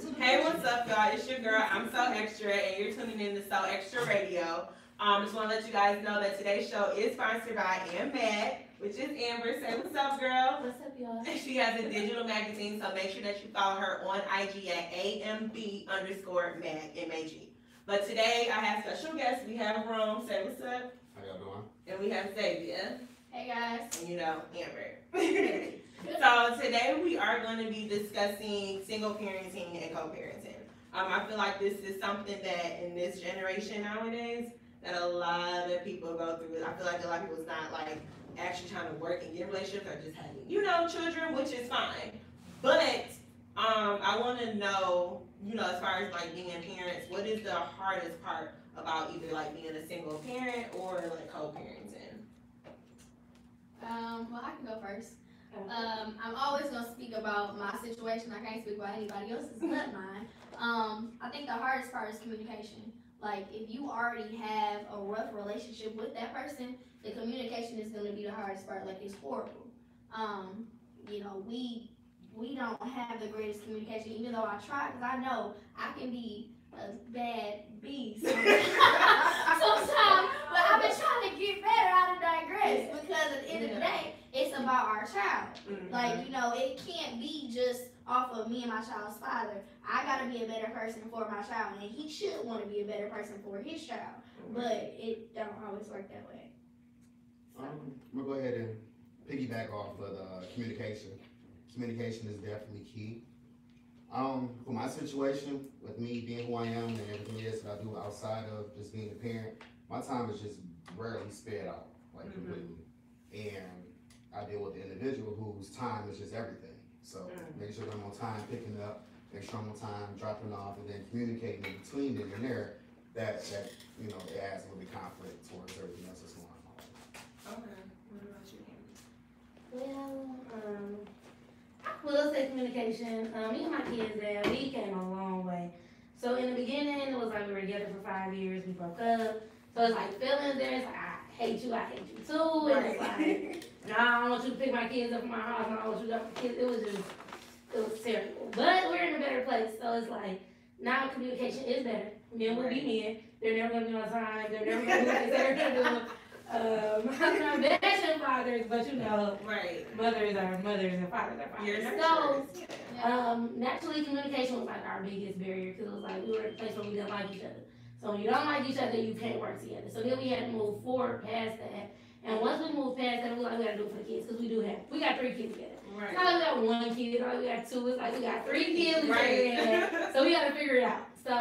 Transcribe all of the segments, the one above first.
Hey, what's up, y'all? It's your girl, I'm So Extra, and you're tuning in to So Extra Radio. Just want to let you guys know that today's show is sponsored by Mad, which is Amber. Say what's up, girl. What's up, y'all? She has a digital magazine, so make sure that you follow her on IG at AMB_Mag, M-A-G. But today, I have special guests. We have Rome. Say what's up. How y'all doing? And we have Xavier. Hey, guys. And you know, Amber. So today we are going to be discussing single parenting and co-parenting. I feel like this is something that in this generation nowadays that a lot of people go through. I feel like a lot of people's not like actually trying to work and get relationships or just having, children, which is fine. But I want to know, as far as like being parents, what is the hardest part about either like being a single parent or like co-parenting? Well, I can go first. I'm always going to speak about my situation. I can't speak about anybody else's but mine. I think the hardest part is communication. Like, if you already have a rough relationship with that person, the communication is going to be the hardest part. Like, it's horrible. We don't have the greatest communication, even though I try, because I know I can be a bad beast sometimes, but I've been trying to get better. I digress, because at the end of the day, it's about our child. Mm-hmm. Like, it can't be just off of me and my child's father. I gotta be a better person for my child, and he should want to be a better person for his child, but it don't always work that way. I'm gonna go ahead and piggyback off of the communication. Communication is definitely key. For my situation, with me being who I am and everything else that I do outside of just being a parent, my time is just rarely sped out, like completely. And I deal with the individual whose time is just everything. So make sure I'm on time picking up, make sure I'm on time dropping off, and then communicating in between them and there, that it adds a little bit conflict towards everything else that's going on. Okay. What about you, Well, I will say communication. Me and my kids, we came a long way. So in the beginning, it was like we were together for 5 years, we broke up. So it's like feelings there. It's like, I hate you too. And it's like, no, I don't want you to pick my kids up from my house. I don't want you to pick my kids. It was terrible. But we're in a better place. So it's like, now communication is better. Men will be men. They're never going to be on time. They're never going to do what they say they're going to do. I'm not bashing fathers, but mothers are mothers and fathers are fathers. So, naturally, communication was like our biggest barrier, because it was like we were in a place where we didn't like each other. So when you don't like each other, you can't work together. So then we had to move forward past that. And once we moved past that, we got to do it for the kids, because we got 3 kids together. Right. It's not like we got 1 kid, it's not like we got 2, it's like we got 3 kids together. So we got to figure it out. So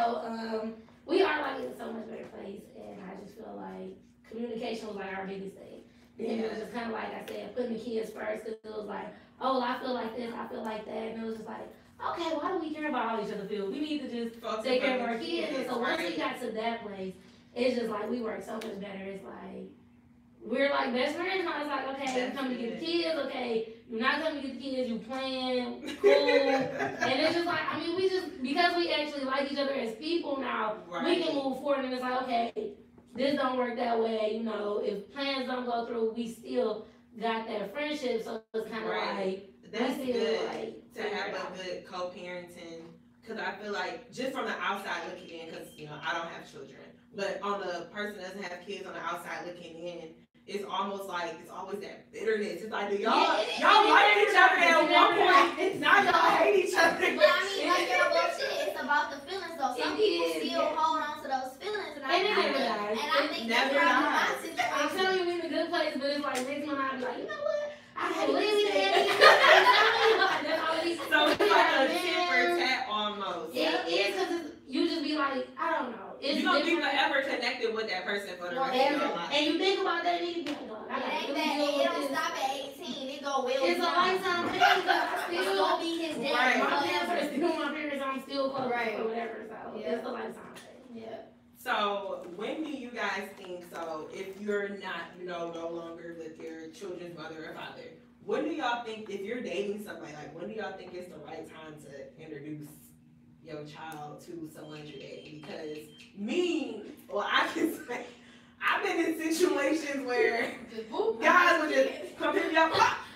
we are like in so much better place, and I just feel like communication was like our biggest thing. Then it was just kind of like I said, putting the kids first, because it was like, oh, well, I feel like this, I feel like that, and it was just like, okay, why do we care about how each other feel? We need to just take care of our kids. And so once we got to that place, it's just like we work so much better. It's like we're like best friends. Now it's like, okay, you come to get the kids, okay, you're not coming to get the kids, you playing, cool. And it's just like, we just, because we actually like each other as people now, we can move forward, and it's like, okay, this don't work that way, if plans don't go through, we still got that friendship, so it's kind of like, that's good to have a good co-parenting, because I feel like, just from the outside looking in, because, I don't have children, but on the person that doesn't have kids on the outside looking in, it's almost like, it's always that bitterness. It's like, y'all like each other at one point, now y'all hate each other. But like bullshit, it's about the feelings though. Some people still hold on to those feelings, and I think that's probably my situation. I'm telling you, we're in a good place, but it's like, next month I'll be like, you know what? I hate leaving it. So it's like a tit for tat almost. It is, because you just be like, I don't know. You're going to be forever connected with that person for the rest of your life. And you think about that, and you be like, it don't stop at 18. It go well. It's a lifetime thing. It's going to be his dad. My parents are still my parents. I'm still close or whatever. So it's a lifetime thing. Yeah. So when do you guys think, if you're not, no longer with your children's mother or father, when do y'all think, if you're dating somebody, like when do y'all think it's the right time to introduce your child to someone you're dating? Because I can say, I've been in situations where guys would just come pick me up,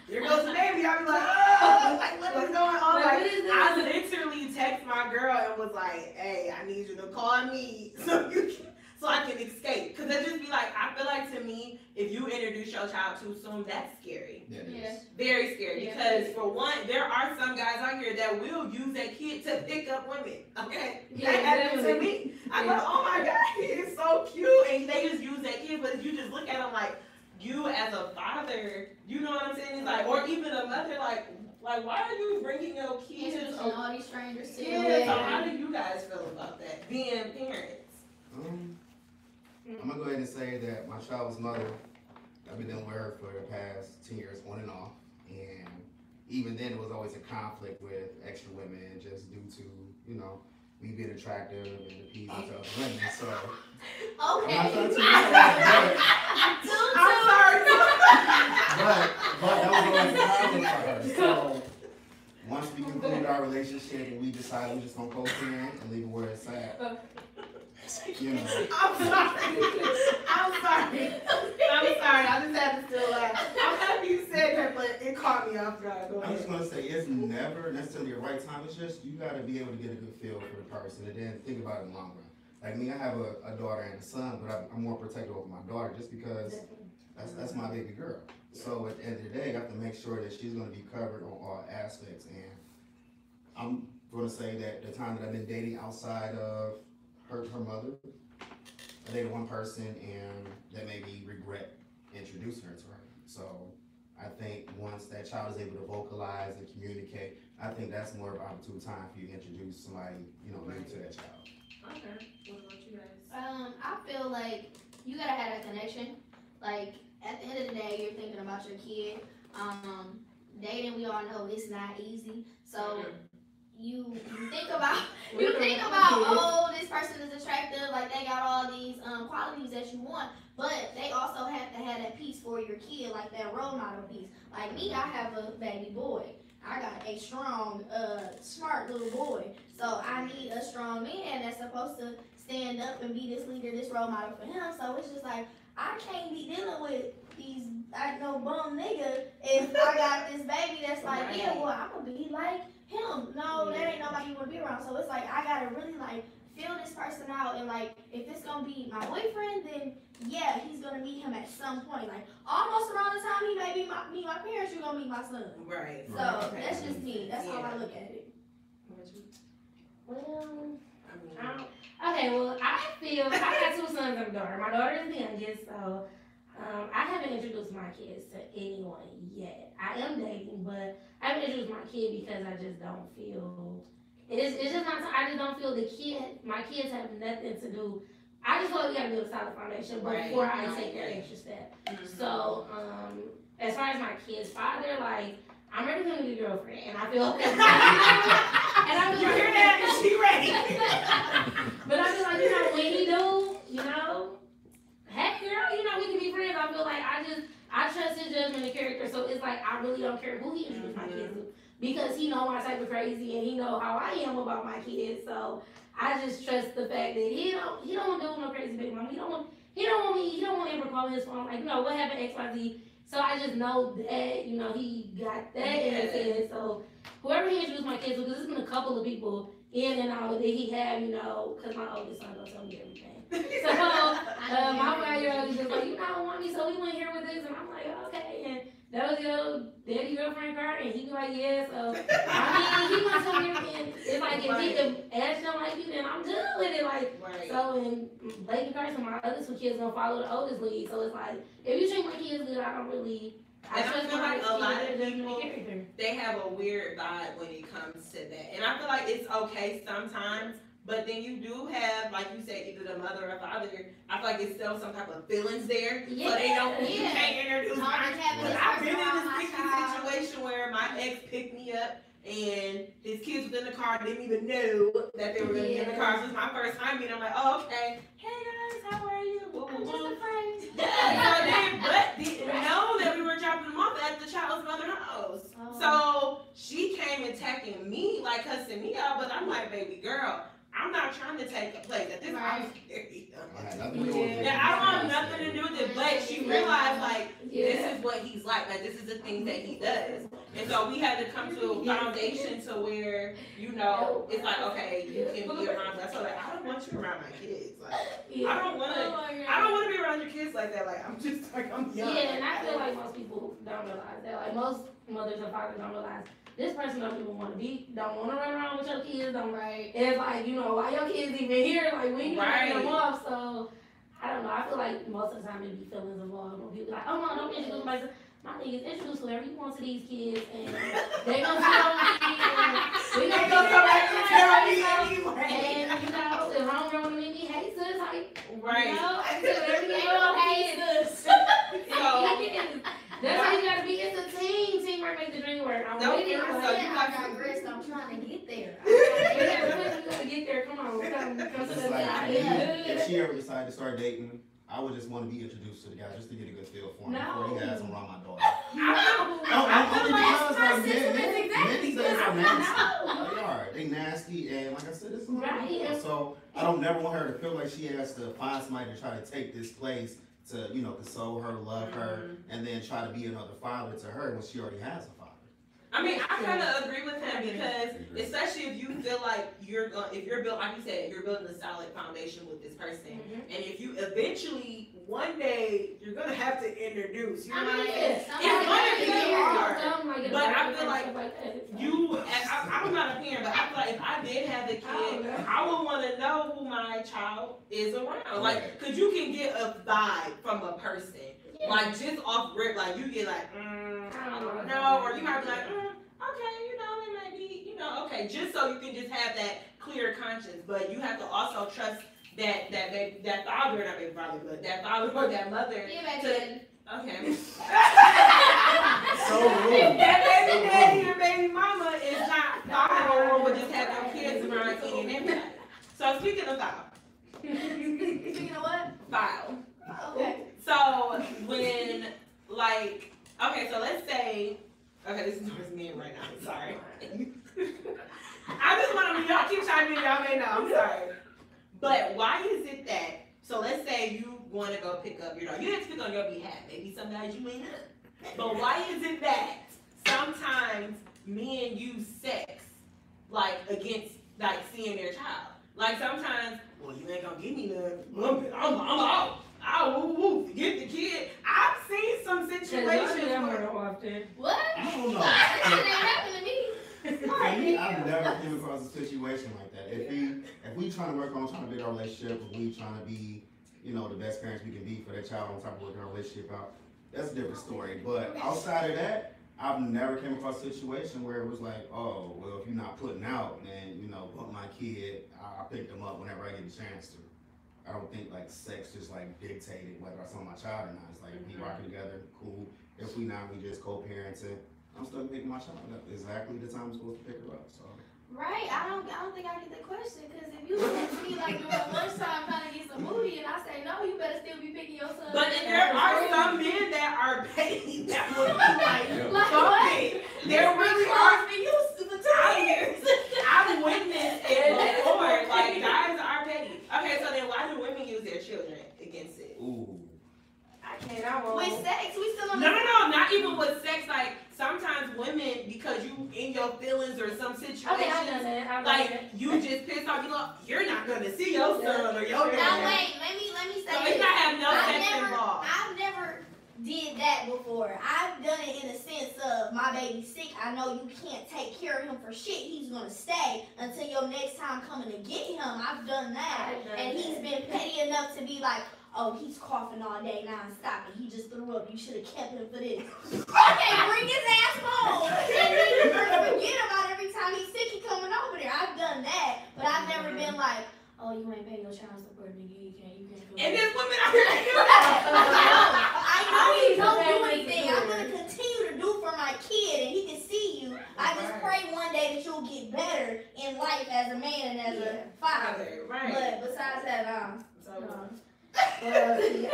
there goes the baby. I'll be like, oh, what's going on? I literally text my girl son was like, "Hey, I need you to call me so I can escape." Cause it just be like, I feel like to me, if you introduce your child too soon, that's scary. Yeah, it Yeah. is. Very scary. Yeah. Because for one, there are some guys out here that will use that kid to pick up women. Okay, Yeah, that happened to definitely. me. I go, "Oh my God, he is so cute," and they just use that kid. But if you just look at him like, you as a father, you know what I'm saying? It's like, or even a mother, like why are you bringing your kids? Introducing all these strangers to you. Yeah. So how do you guys feel about that? Being parents. I'm gonna go ahead and say that my child's mother, I've been dealing with her for the past 10 years, on and off, and even then it was always a conflict with extra women, just due to, you know, me being attractive and appeasing to other women. So I'm not trying Okay. to that, I'm sorry. but that was always a conflict for her. So once we concluded our relationship and we decided we're just gonna co-parent and leave it where it's at, you know. I'm sorry. I just had to still laugh. I'm happy you said that, but it caught me off guard. Go I'm just ahead. gonna say it's never necessarily the right time. It's just you gotta be able to get a good feel for the person and then think about it in the long run. Like me, I have a daughter and a son, but I'm more protective over my daughter just because that's my baby girl. So at the end of the day, I have to make sure that she's gonna be covered on all aspects. And I'm gonna say that the time that I've been dating outside of her mother, I dated one person and that made me regret introducing her to her. So I think once that child is able to vocalize and communicate, I think that's more of an opportune time for you to introduce somebody, you know, new to that child. Okay. What about you guys? I feel like you gotta have that connection. Like at the end of the day, you're thinking about your kid. Dating, we all know it's not easy. So you think about oh, this person is attractive, like they got all these qualities that you want, but they also have to have that piece for your kid, like that role model piece. Like me, I have a baby boy. I got a strong, smart little boy. So I need a strong man that's supposed to stand up and be this leader, this role model for him. So it's just like, I can't be dealing with these, bum nigga if I got this baby that's like, Right. yeah, well, I'm gonna be like him. No, that ain't nobody you wanna be around. So it's like, I gotta really like feel this person out, and like, if it's gonna be my boyfriend, then yeah, he's gonna meet him at some point. Like, almost around the time he may be meet my parents, you're gonna meet my son. Right. So Okay. that's just me. That's how I look at it. What about you? Well, I mean, okay, well, I feel I got two sons and a daughter. My daughter is the youngest, so I haven't introduced my kids to anyone yet. I am dating, but I haven't introduced my kid because I just don't feel it's just not. I just don't feel my kids have nothing to do. I just feel like we gotta build a solid foundation Right. before I No, take that right. extra step. mhm. So, as far as my kid's father, like, I'm ready for him to be a girlfriend, and I feel and I feel You like- hear that? She ready. But I feel like, when he do, heck girl, we can be friends. I feel like I trust his judgment and character, so it's like I really don't care who he introduces my kids to. Because he know my type of crazy and he know how I am about my kids, so I just trust the fact that he don't want to do no crazy big mama. He don't want to ever call his phone like, what happened XYZ. So I just know that, he got that in his head. So whoever he introduced my kids to, because there's been a couple of people in and out that he had, because my oldest son don't tell me everything. So my 5-year-old is just like, mommy, so we went here with this, and I'm like, okay, and that was your daddy girlfriend card, and he be like, yeah, so, he wants to hear, and it's like, if Ash don't like you, then I'm done with it, like, Right. so, and Blake and Carson, my other two kids gonna follow the oldest lead, so it's like, if you treat my kids good, I And I trust feel my like a lot of kids' judgment and people- character. They have a weird vibe when it comes to that. And I feel like it's okay sometimes, but then you do have, like you said, either the mother or father. I feel like it's still some type of feelings there. So they don't, you Yeah. can't introduce Always my having But this I've person been in around a my sticky child. situation where my ex picked me up and his kids was in the car, didn't even know that they were gonna be in the car. So it was my first time meeting. I'm like, oh, okay. Hey guys, how are you? Woo, woo, woo. But didn't know that we were dropping them off at the child's mother's house. So she came attacking me, like cussing me out, but I'm like, baby girl, I'm not trying time to take place. At this time, I was very young. I had nothing to do with it. Yeah, I don't have nothing to do with it, but she realized, like, Yeah. this is what he's like this is the things that he does. And so we had to come to a foundation to where, you know, it's like, okay, you can be around us. So like, I don't want you around my kids. Like, I don't want to be around your kids like that. Like, I'm just like, I'm young. Yeah, and I feel like most people don't realize that. Like most mothers and fathers don't realize this person don't even want to run around with your kids. Don't Right. It's like, you know, why your kids even here? Like when you Right. bring them up. So I don't know. I feel like most of the time it be feelings involved when people like, oh no, don't introduce myself. My thing is introduce whoever you want to these kids, and they gonna see on me, and we gonna go back to anyway. and you know, if I'm running with me, hey sis, like, Right. you know, I do whatever you want, hey sis. So, That's how you gotta be. It's a team. Teamwork makes the dream work. I'm No, with it. so Like, you I digress. I'm trying to get there. yeah, you gotta get there. Come on, come to It's the just like, side. if she ever decided to start dating, I would just want to be introduced to the guy just to get a good feel for him before he has him around my daughter. Only because like men these days are nasty. They nasty, and like I said, it's not Right. So I don't never want her to feel like she has to find somebody to try to take this place to, you know, console her, love her, and then try to be another father to her when she already has a father. I mean, I kind of agree with him because, especially if you feel like if you're built, like you said, you're building a solid foundation with this person, and if you eventually one day you're gonna have to introduce, you know what I mean? It's gonna be hard. But I feel like I'm not a parent, but I feel like if I did have a kid, I would want to know who my child is around, like, cause you can get a vibe from a person. Like, just off rip, like, you get like, I don't know, or you might be like, okay, you know, it might be, you know, okay, just so you can just have that clear conscience, but you have to also trust that father, not baby father, but that father or that mother. Yeah, to, baby. okay. So rude. That baby daddy or baby mama is not file, or would just have their kids around eating everybody. So speaking of file. Speaking of what? File. Okay. So when, like, okay, so let's say, okay, this is towards me right now, I'm sorry. I just want to, y'all keep chiming in, y'all may know, I'm sorry. But why is it that, so let's say you want to go pick up your dog, you have to pick on your behalf, maybe some guys you may not. But why is it that sometimes men use sex, like, against, like, seeing their child? Like, sometimes, well, you ain't gonna give me none, I'm out. Oh, get the kid. I've seen some situations where, What? I don't know. That shit ain't happened to me. For me, I've never came across a situation like that. If we trying to work on trying to build our relationship, if we trying to be, you know, the best parents we can be for that child on top of working our relationship out, that's a different story. But outside of that, I've never came across a situation where it was like, oh, well, if you're not putting out, then, you know, put my kid, I'll pick them up whenever I get a chance to. I don't think like sex just like dictated whether I saw my child or not. It's like we rocking together, cool. If we not, we just co-parenting. I'm still picking my child up exactly the time I'm supposed to pick her up. So. Right, I don't think I get the question, because if you look at me like doing lunchtime trying to get some booty and I say no, you better still be picking your son. but there are some men that are petty that would be like, Like something. There really are. I've witnessed it before. Like, guys are petty. Okay, so then why do women use their children against it? Ooh. I won't. With sex, we still on No, not even with sex. Like, sometimes women, because you in your feelings or some situation, Okay, I've done that. like, you just pissed off, you know, you're not gonna see your son or your daughter. Now wait, let me say So this. it's not have no sex involved. I've never did that before. I've done it in the sense of my baby's sick. I know you can't take care of him for shit. He's gonna stay until your next time coming to get him. I've done that, and he's been petty enough to be like, oh, he's coughing all day non-stop and he just threw up. You should have kept him for this. Okay, bring his ass home. And then you forget about every time he's sick, he coming over there. I've done that, but I've never been like, oh, you ain't paying your child support, nigga. You can't. And there's women out here that do that. I know you don't do anything. I'm gonna continue to do for my kid, and he can see you. I just pray one day that you'll get better in life as a man and as a father. Right. But besides that, Well, see,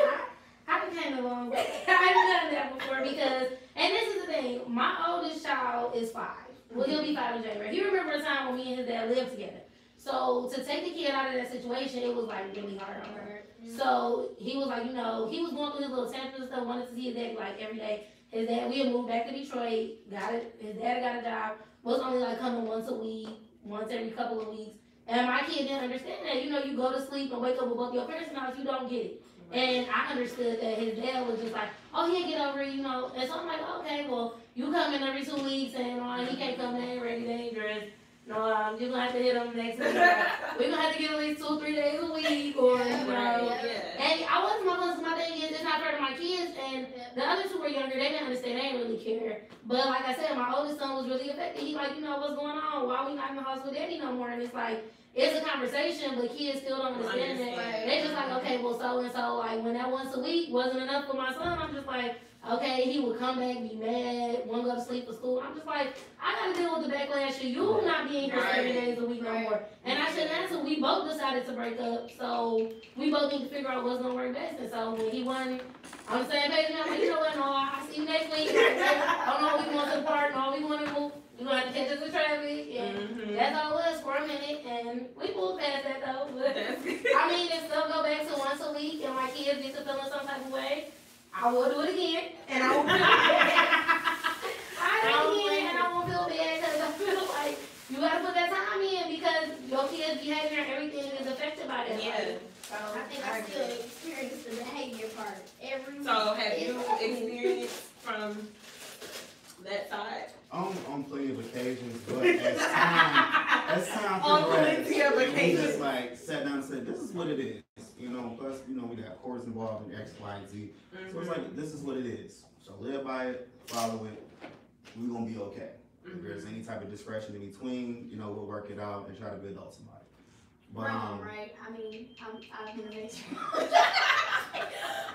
I came a long way. I've done that before because, and this is the thing, my oldest child is 5. Well, he'll be 5 in January. He remembers a time when me and his dad lived together. So to take the kid out of that situation, it was like really hard on her. So he was like, he was going through his little tantrums and stuff, wanted to see his dad like every day. His dad, we had moved back to Detroit, his dad got a job, was only like coming once a week, once every couple of weeks. And my kid didn't understand that. You go to sleep and wake up with both your parents in the house, you don't get it. And I understood that his dad was just like, oh, he'll get over it, And so I'm like, okay, well, you come in every 2 weeks and he can't come, they ain't ready, they ain't dressed. No, you're gonna have to hit him next week. We're gonna have to get at least 2-3 days a week, or And I wasn't my husband. My thing is, it's not fair to my kids. And the other two were younger. They didn't understand. They didn't really care. But like I said, my oldest son was really affected. He like, what's going on? Why we not in the house with daddy no more? And it's like, it's a conversation, but kids still don't understand that. They just like, okay, well, so and so, like when that once a week wasn't enough for my son, I'm just like, okay, he would come back, be mad, won't go to sleep for school. I'm just like, I gotta deal with the backlash of you not being here 7 days a week no more. And I shouldn't answer. We both decided to break up, so we both need to figure out what's gonna work best. And so when he wasn't on the same page, I'm like, you know what, no, I'll see you next week. Oh no, we want to part, no, we want to move. You're gonna have to catch us in traffic. And that's all it was for a minute. And we moved past that though. But I mean, if stuff go back to once a week and my kids get to feeling some type of way, I will do it again, and I won't feel bad. And I won't feel bad because I feel like you gotta put that time in because your kids' behavior and everything is affected by that. Yeah. So I think I still experience the behavior part every week. So have you experienced from that side? On plenty of occasions, but as time progressed, we just like sat down and said, this is what it is. Plus, we got courts involved in X, Y, and Z. So it's like, this is what it is. So live by it, follow it, we're gonna be okay. If there's any type of discretion in between, we'll work it out and try to be adults about it. But, right? I mean, I'm gonna make sure.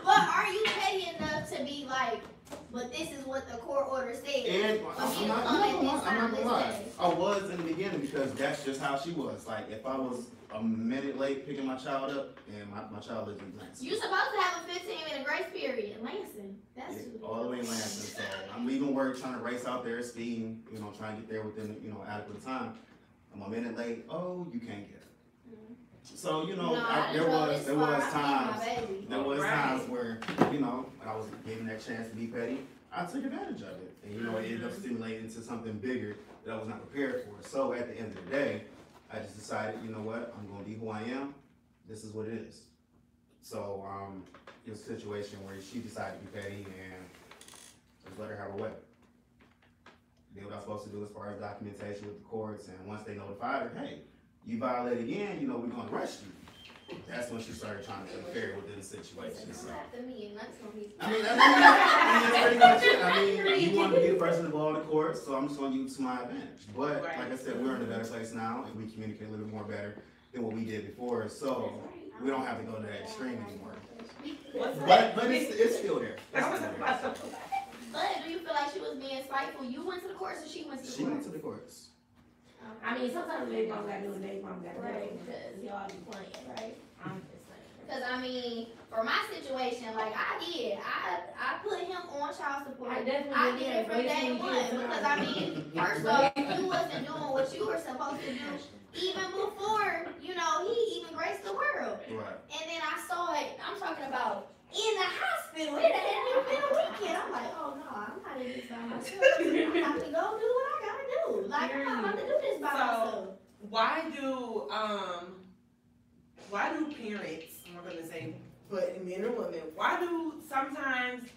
But are you petty enough to be like, but this is what the court order says? And I'm not gonna lie. I was in the beginning because that's just how she was. Like, if I was a minute late picking my child up, and my child lives in Lansing. You're supposed to have a 15-minute grace period. Lansing. That's all the way in Lansing. So I'm leaving work, trying to race out there, speeding, trying to get there within, adequate time. I'm a minute late. Oh, you can't get it. So, there was times where, when I was given that chance to be petty, I took advantage of it. And, it ended up stimulating into something bigger that I was not prepared for. So at the end of the day, I just decided, you know what, I'm going to be who I am. This is what it is. So it was a situation where she decided to be petty and just let her have her way. Did what I was supposed to do as far as documentation with the courts. And once they notified her, hey, you violate again, we're going to arrest you. That's when she started trying to interfere within the situation. So. I mean, that's pretty much it. I mean, you want to be the person involved in the court, so I'm just going to use it to my advantage. But like I said, we're in a better place now, and we communicate a little bit more better than what we did before. So we don't have to go to that extreme anymore. But it's still there. But do you feel like she was being spiteful? You went to the courts or she went to the courts? She went to the courts. I mean, sometimes baby mom gotta do what baby mom gotta do. Right, because y'all be playing, right? I'm just saying. Because, I mean, for my situation, like, I put him on child support. I did it from day one. Because, I mean, first off, you wasn't doing what you were supposed to do even before, he even graced the world. Right. And then I saw it, I'm talking about in the hospital. It hadn't even been a weekend. I'm like, oh, no, I'm not in this by myself. I have to go do what I gotta do. Like, I'm not about to do this by myself. Why do parents, I'm gonna say, but men and women, why do sometimes,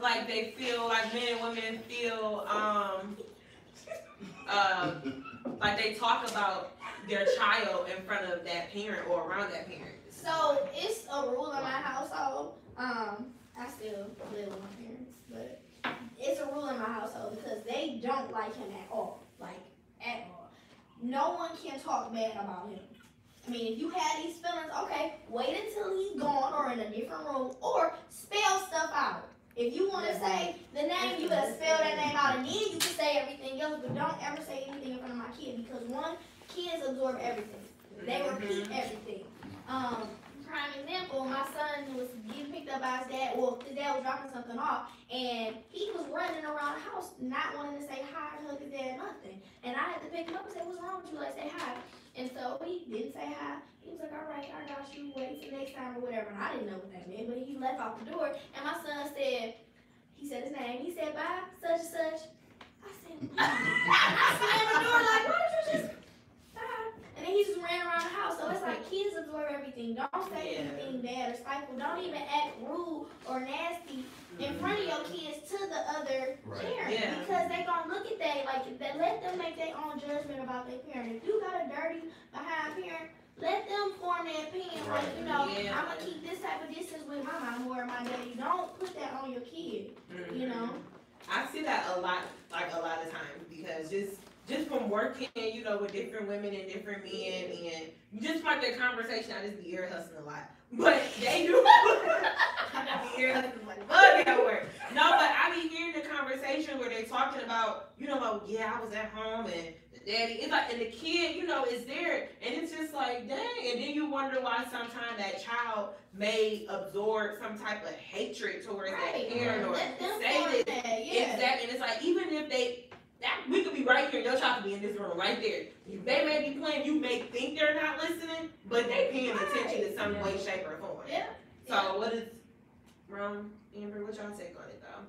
like, they feel like men and women feel, like they talk about their child in front of that parent or around that parent? So it's a rule in my household. I still live with my parents, but it's a rule in my household because they don't like him at all. Like, at all. No one can talk bad about him. I mean, if you had these feelings, okay, wait until he's gone or in a different room or spell stuff out. If you want to say the name, you gotta spell that name out and then you can say everything else, but don't ever say anything in front of my kid because one, kids absorb everything. They repeat everything. Prime example, my son was getting picked up by his dad. Well, his dad was dropping something off, and he was running around the house, not wanting to say hi, hug his dad, nothing. And I had to pick him up and say, "What's wrong with you? Like, say hi." And so he didn't say hi. He was like, all right, I got you. Wait till next time or whatever. And I didn't know what that meant, but he left out the door. And my son said, he said his name. He said, bye, such and such. I said, I slammed the door like, why did you just bye? And then he just ran around the house. So it's like kids absorb everything. Don't say anything bad or spiteful. Don't even act rude or nasty in front of your kids to the other parent, because they gonna look at that like that. Let them make their own judgment about their parent. If you got a dirty behind parent, let them form their opinion. Like, you know, I'm gonna keep this type of distance with my mom or my daddy. Don't put that on your kid. You know. I see that a lot of times, because just from working, you know, with different women and different men, and just like their conversation, I just be ear hustling a lot. But they do. I be ear hustling like bug at work. No, but I be hearing the conversation where they talking about, you know, like, yeah, I was at home and the daddy, it's like, and the kid, you know, is there, and it's just like, dang. And then you wonder why sometimes that child may absorb some type of hatred towards that parent, or say that. Exactly. And it's like, even if we could be right here, your child could be in this room right there. They may be playing, you may think they're not listening, but they paying attention in some way, shape, or form. Yeah. So what is, Amber, what y'all take on it though?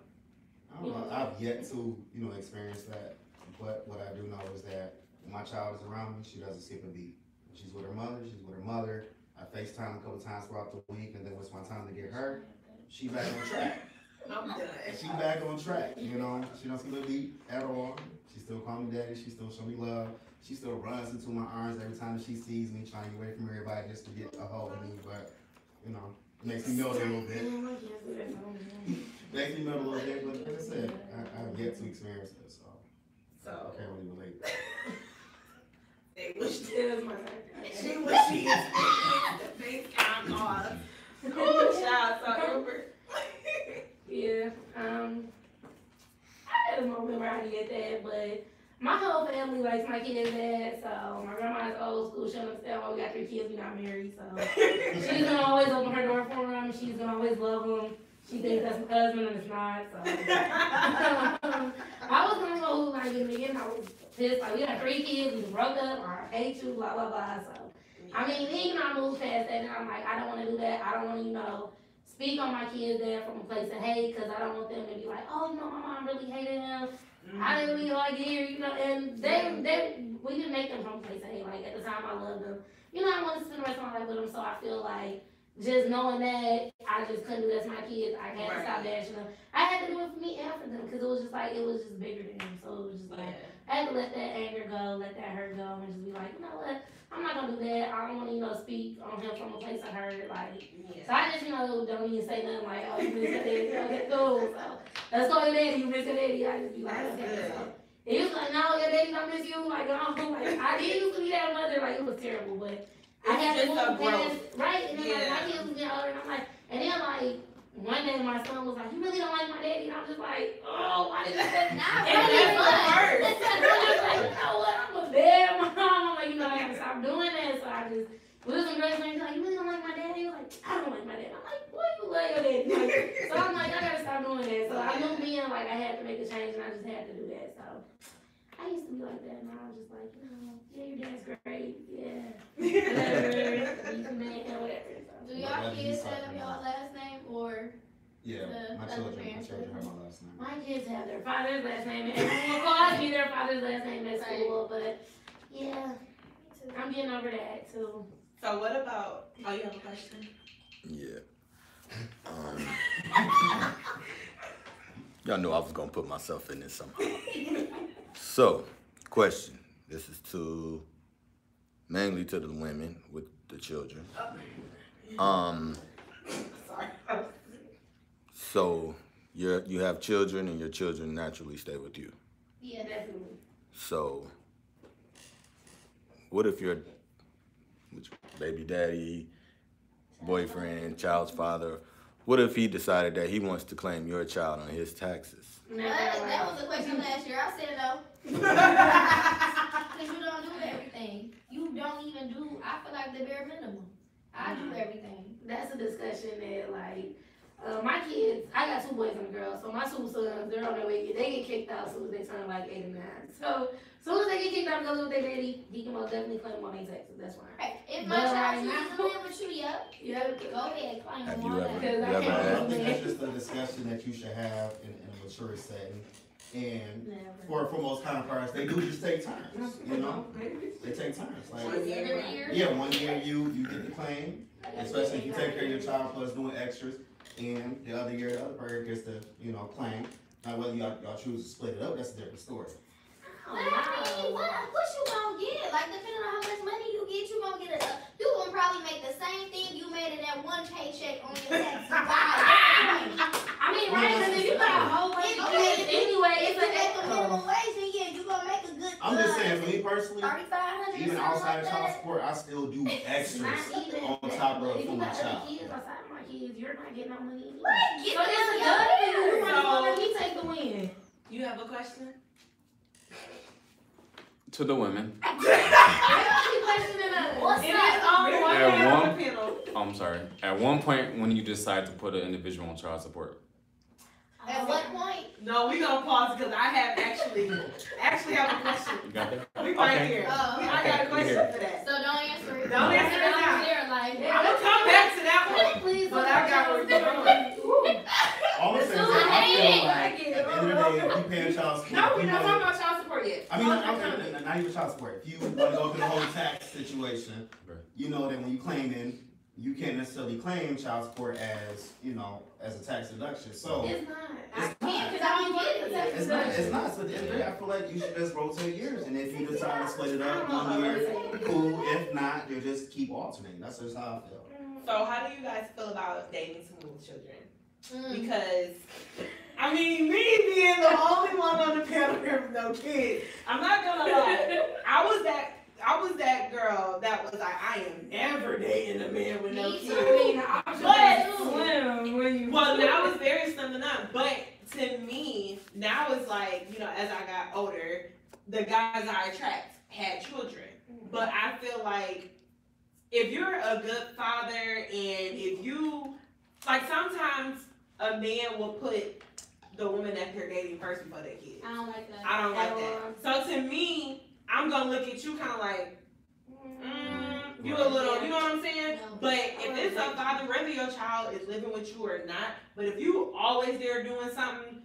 I don't know. I've yet to, you know, experience that. But what I do know is that when my child is around me, she doesn't skip a beat. When she's with her mother. I FaceTime a couple times throughout the week, and then when it's my time to get her, she back on track. I'm done. She back on track, you know. She don't skip a beat at all. She still call me daddy. She still show me love. She still runs into my arms every time that she sees me, trying to get away from everybody just to get a hold of me. But, you know, it makes me melt a little bit. Makes me melt a little bit, but like I said, I have yet to experience this, so I can't really relate. They wish this was my she wish she experienced the face count off. Oh, child, so Amber. Yeah, I had a moment where I did that, but my whole family likes my kids' dad, so my grandma's old school. She understand why we got 3 kids, we not married, so she's gonna always open her door for them. She's gonna always love them. She thinks that's my husband, and it's not, so. I was gonna go, like, in the beginning, I was pissed, like, we got 3 kids, we broke up, or I hate you, blah, blah, blah, so. I mean, then I moved past that, and I'm like, I don't wanna do that. I don't wanna, you know, speak on my kids there from a place of hate, because I don't want them to be like, oh, you know, my mom really hated him. I didn't really like it, you know, and we didn't make them from a place of hate. Like, at the time, I loved them. You know, I wanted to spend the rest of my life with them, so I feel like just knowing that I just couldn't do that to my kids, I had to stop bashing them. I had to do it for me and for them, because it was just like, it was just bigger than them. So it was just like, I had to let that anger go, let that hurt go, and just be like, you know what, I'm not gonna do that. I don't wanna, you know, speak on him from a place of hurt, like, so I just, you know, don't even say nothing like, oh, you miss your daddy, okay, cool, so, let's go to daddy, you miss your daddy, I just be like, okay, so. He was like, no, your daddy don't miss you, like, oh, like, I did used to be that mother, like, it was terrible, but I had to move past, right, and then like, my kids was getting older, and I'm like, and then like, one day my son was like, you really don't like my daddy, and I'm just like, oh, why did you say that? And that's the first. I'm just like, you know what, I'm a bad mom, I'm like, you know, I gotta stop doing that, so I just, we was in graduation, he's like, you really don't like my daddy? He was like, I don't like my daddy. I'm like, boy, you love your daddy. Like, so I'm like, I gotta stop doing that, so I knew being like, I had to make a change, and I just had to do that, so. I used to be like that, and I was just like, you know, yeah, your dad's great, yeah. Whatever, you can make it, whatever. So. Do y'all kids have y'all last name, or? Yeah, my children have my last name. My kids have their father's last name, and everyone calls me their father's last name at school, but yeah, I'm getting over that too. So what about, oh, you have a question? Yeah. Y'all know I was gonna put myself in this somehow. So, question. This is mainly to the women with the children. Sorry. So you have children, and your children naturally stay with you. Yeah, definitely. So, what if your baby daddy, boyfriend, child's father, what if he decided that he wants to claim your child on his taxes? That was a question last year. I said no. Because you don't do everything. You don't even do, I feel like the bare minimum. I do everything. That's a discussion that, like, My kids, I got 2 boys and a girl, so my 2 sons, they're on their way. They get kicked out as soon as they turn like 8 and 9. So as soon as they get kicked out and go live with their daddy, he can most definitely claim on their taxes. That's fine. Right. If my But child right chooses to now- live with you, yep, Yep. go ahead, claim Have them you on ever- that. you ever I had- think that's just a discussion that you should have in a mature setting. And Never. for most counterparts, they do just take turns, you know? They take turns. Like, Every year. yeah, 1 year you get the claim, especially if you take care of your child plus doing extras, and the other year the other parent gets to, claim. Now whether y'all choose to split it up, that's a different story. But I mean, what you gonna get? Like, depending on how much money you get, you gonna get you gonna probably make the same thing you made in that one paycheck on your taxes. I mean, right, because if you got a whole bunch of kids anyway, If it's you make a a minimum wage, then yeah, you gonna make a good. I'm just saying, for me personally, 3,500. even outside of child support, I still do extras not even on top of if for you my got other child. kids outside of my kids, you're not getting no money anyway. Right, get So them it's a out done for you. You there. might as well let me take the win. You have a question? To the women. Keep questioning us. What's It up? is on one At hand one- of the panel. Oh, I'm sorry. At one point, when you decide to put an individual on child support, At what point? No, we gonna pause because I have actually have a question. you got that? We right Okay. here. Oh, I got a okay, question here. for that. So don't answer it. Don't answer it now. There, like, I'm gonna come back to that one. Please, But I got where you're going. All I'm saying is that I feel like at the end of the day, if you paying child support, No, we're you not know- talking about child support yet. I mean, not even child support. If you want to go through the whole tax situation, Right. you know that when you claim in, you can't necessarily claim child support as, as a tax deduction. So It's not. It's can't because I don't get it. it's not. So at the end of the day, I feel like you should just rotate years. And if you decide to split it up 1 year, cool. If not, you just keep alternating. That's just how I feel. So how do you guys feel about dating someone with children? Mm. Because, I mean, me being the only one on the panel here with no kids, I'm not gonna lie. I was that girl that was like, I am never dating a man with no Me kids. too. I mean, the option But- is slim when you. Well, now it's very slim to none. But to me, now it's like, as I got older, the guys I attract had children. But I feel like if you're a good father and if you, like sometimes a man will put the woman that they're dating first before their kids. I don't like that. I don't like that. So to me, I'm gonna look at you kind of like, you a little, you know what I'm saying? No. But if it's a father, whether your child is living with you or not, but if you always there doing something,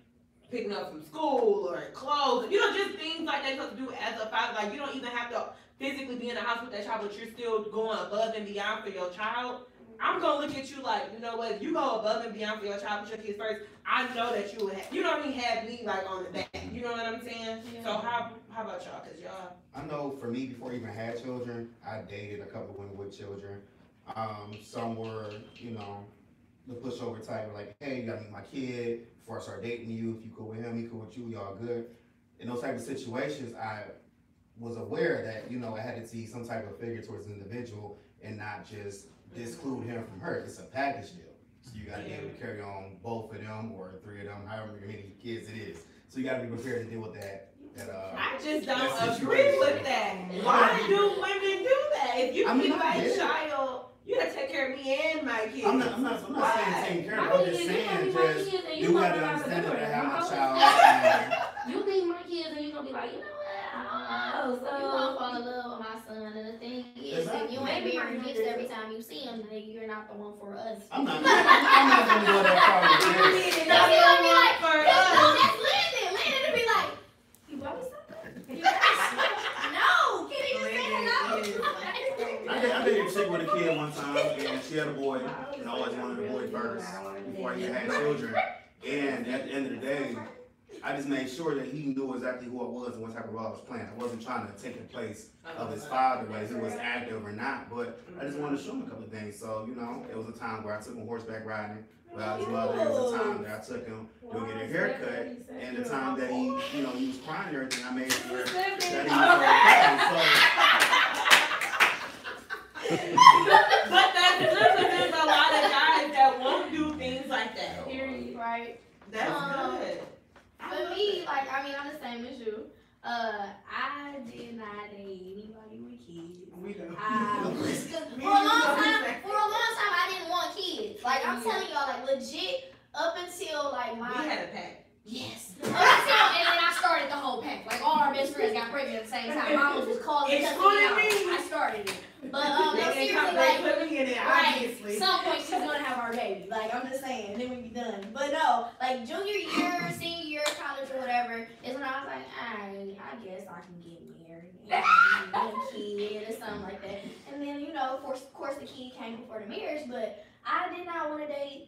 picking up from school or clothes, just things like that you're supposed to do as a father, like you don't even have to physically be in the house with that child, but you're still going above and beyond for your child. I'm gonna look at you like, you know what, if you go above and beyond for your child, put your kids first, I know that you would have, have me like on the back, you know what I'm saying? Yeah. So how about y'all, cause y'all. I know for me, before I even had children, I dated a couple of women with children. Some were, the pushover type, like, hey, you gotta meet my kid before I start dating you. If you cool with him, he cool with you, y'all good. In those type of situations, I was aware that, I had to see some type of figure towards the individual and not just disclude him from her. It's a package deal. So you gotta be able to carry on both of them or 3 of them, however many kids it is. So you gotta be prepared to deal with that. I just don't that agree situation. with that. Why do women do that? If you I mean, keep I my get it. child, you gotta take care of me and my kids. I'm not saying taking care of it. I'm just saying just you gotta understand that I have my child. You meet my kids and you're gonna be like, you know what? You won't fall in love with my son, and the thing is, if you ain't being remixed every time you see him, then you're not the one for us. I'm not gonna go that far with this. So you're gonna be like, For no, us. that's Landon. Landon will be like, You bought me something? no, can you just say no? I dated a chick with a kid one time, and she had a boy, and I always wanted a boy first before I even had children. And at the end of the day, I just made sure that he knew exactly who I was and what type of role I was playing. I wasn't trying to take the place of his father, whether he was active or not, but I just wanted to show him a couple of things. So, it was a time where I took him horseback riding without his mother. It was a time that I took him to go get a haircut, and the time that he, he was crying and everything, I made sure that he was okay. But that's listen, there's a lot of guys that won't do things like that. Period. Right. That's good. For me, like, I mean, I'm the same as you. I did not date anybody with kids. We don't. For a long time, I didn't want kids. Like, I'm telling y'all, like, legit, it, Right. obviously. Some point she's gonna have our baby. Like, I'm just saying, then we be done. But no, like junior year, senior year, college or whatever, is when I was like, I guess I can get married and have a kid or something like that. And then, you know, of course the kid came before the marriage, but I did not want to date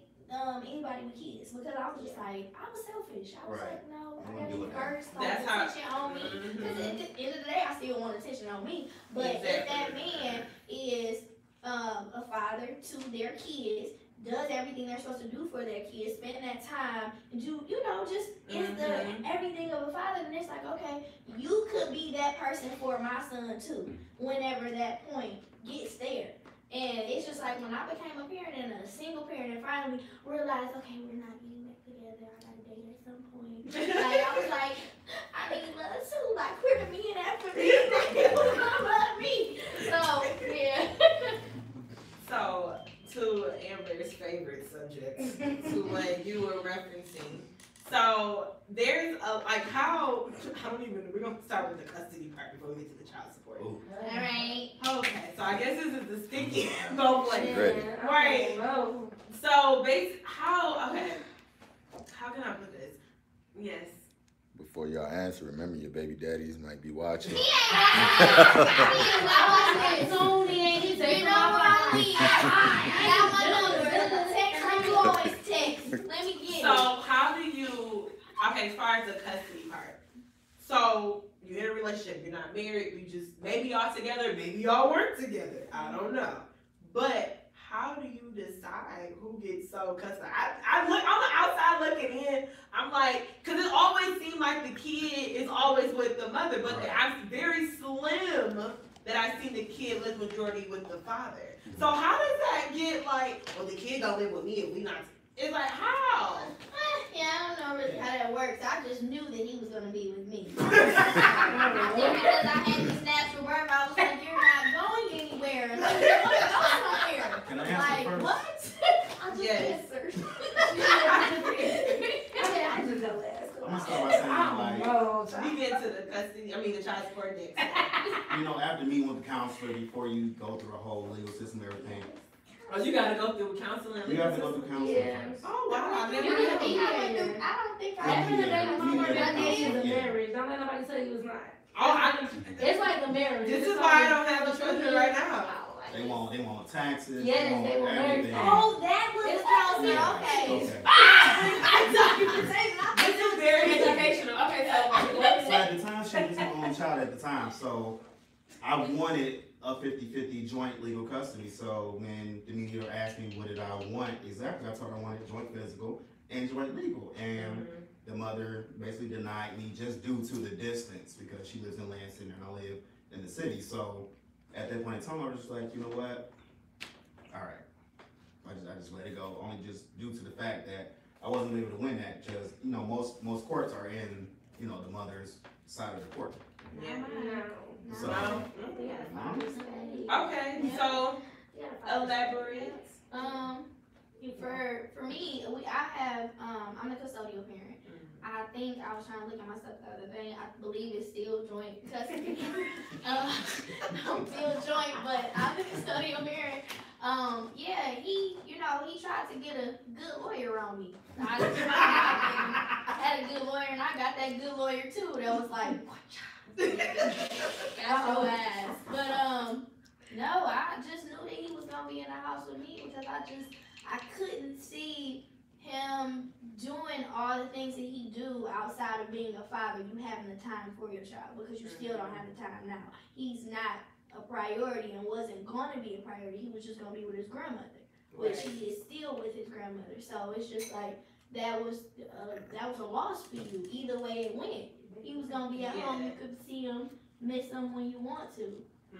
anybody with kids because I was just like, I was selfish. I was Right. like, no, I I wanna got do you it. first, like That's how- attention on me. Because at the end of the day, I still want attention on me. But if Exactly. that man is a father to their kids, does everything they're supposed to do for their kids, spend that time, do, you know, just is the everything of a father, then it's like, okay, you could be that person for my son too, whenever that point gets there. And it's just like when I became a parent and a single parent and finally realized, okay, we're not getting back together, I gotta date at some point. Like, I was like, I need love too, like, quit the men after me, people don't love me. So, yeah. So, to Amber's favorite subject, to what you were referencing. So, there's like we're gonna start with the custody part before we get to the child support. Ooh. Alright. Okay, so I guess this is the sticky both ways. Ready. Right. So, how can I put this? Yes. Before y'all answer, remember your baby daddies might be watching. So how do you, okay, as far as the custody part, so you're in a relationship, you're not married, you just, maybe y'all together, maybe y'all weren't together, I don't know. But how do you decide who gets sole custody? I look on the outside looking in, I'm like, cause it always seemed like the kid is always with the mother, but I'm very slim that I see the kid live majority with the father. So how does that get like, well, the kid don't live with me if we not, it's like, how? Yeah, I don't know really how that works. I just knew that he was gonna be with me. Because I had this natural birth, I was like, you're not going anywhere. Like, you're gonna go somewhere. Can I answer Like, first? what? I just Yes. answered. I just don't ask. I'm gonna start by saying, like, We get to the custody, the child support next. you know, after meeting with the counselor, before you go through the whole legal system and everything, Oh, you gotta go through counseling. you have to go through counseling Yeah. first. Oh, wow, I never You knew can be that. here. I don't think I At the end of the day, Yeah. the more Yeah. that is a Yeah. marriage. Don't let nobody tell you it's not. Oh, It's like a marriage. this It's is why I like- don't have children right now. They want taxes, Yes, they want they want everything. Oh, that was the counselor. Yeah. Okay. Okay. This is very educational. Okay, so So at the time, she was my only child at the time, so I wanted a 50-50 joint legal custody. So when the mediator asked me what did I want exactly, I told her I wanted joint physical and joint legal. And the mother basically denied me just due to the distance because she lives in Lansing and I live in the city. So at that point in time, I was just like, you know what? All right. I just let it go, only just due to the fact that I wasn't able to win that because, you know, most courts are in, you know, the mother's side of the court. Yeah. So, Okay, so elaborate. For me, I have I'm a custodial parent. I think I was trying to look at my stuff the other day. I believe it's still joint custody. I'm still joint, but I'm a custodial parent. Yeah, he tried to get a good lawyer on me. I had a good lawyer, and I got that good lawyer too. That was like, that's your ass. But no, I just knew that he was gonna be in the house with me because I couldn't see him doing all the things that he do outside of being a father. You having the time for your child because you still don't have the time now. He's not a priority and wasn't going to be a priority. He was just going to be with his grandmother, which he is still with his grandmother. So it's just like that was a loss for you. Either way it went. He was going to be at home. You could see him, miss him when you want to.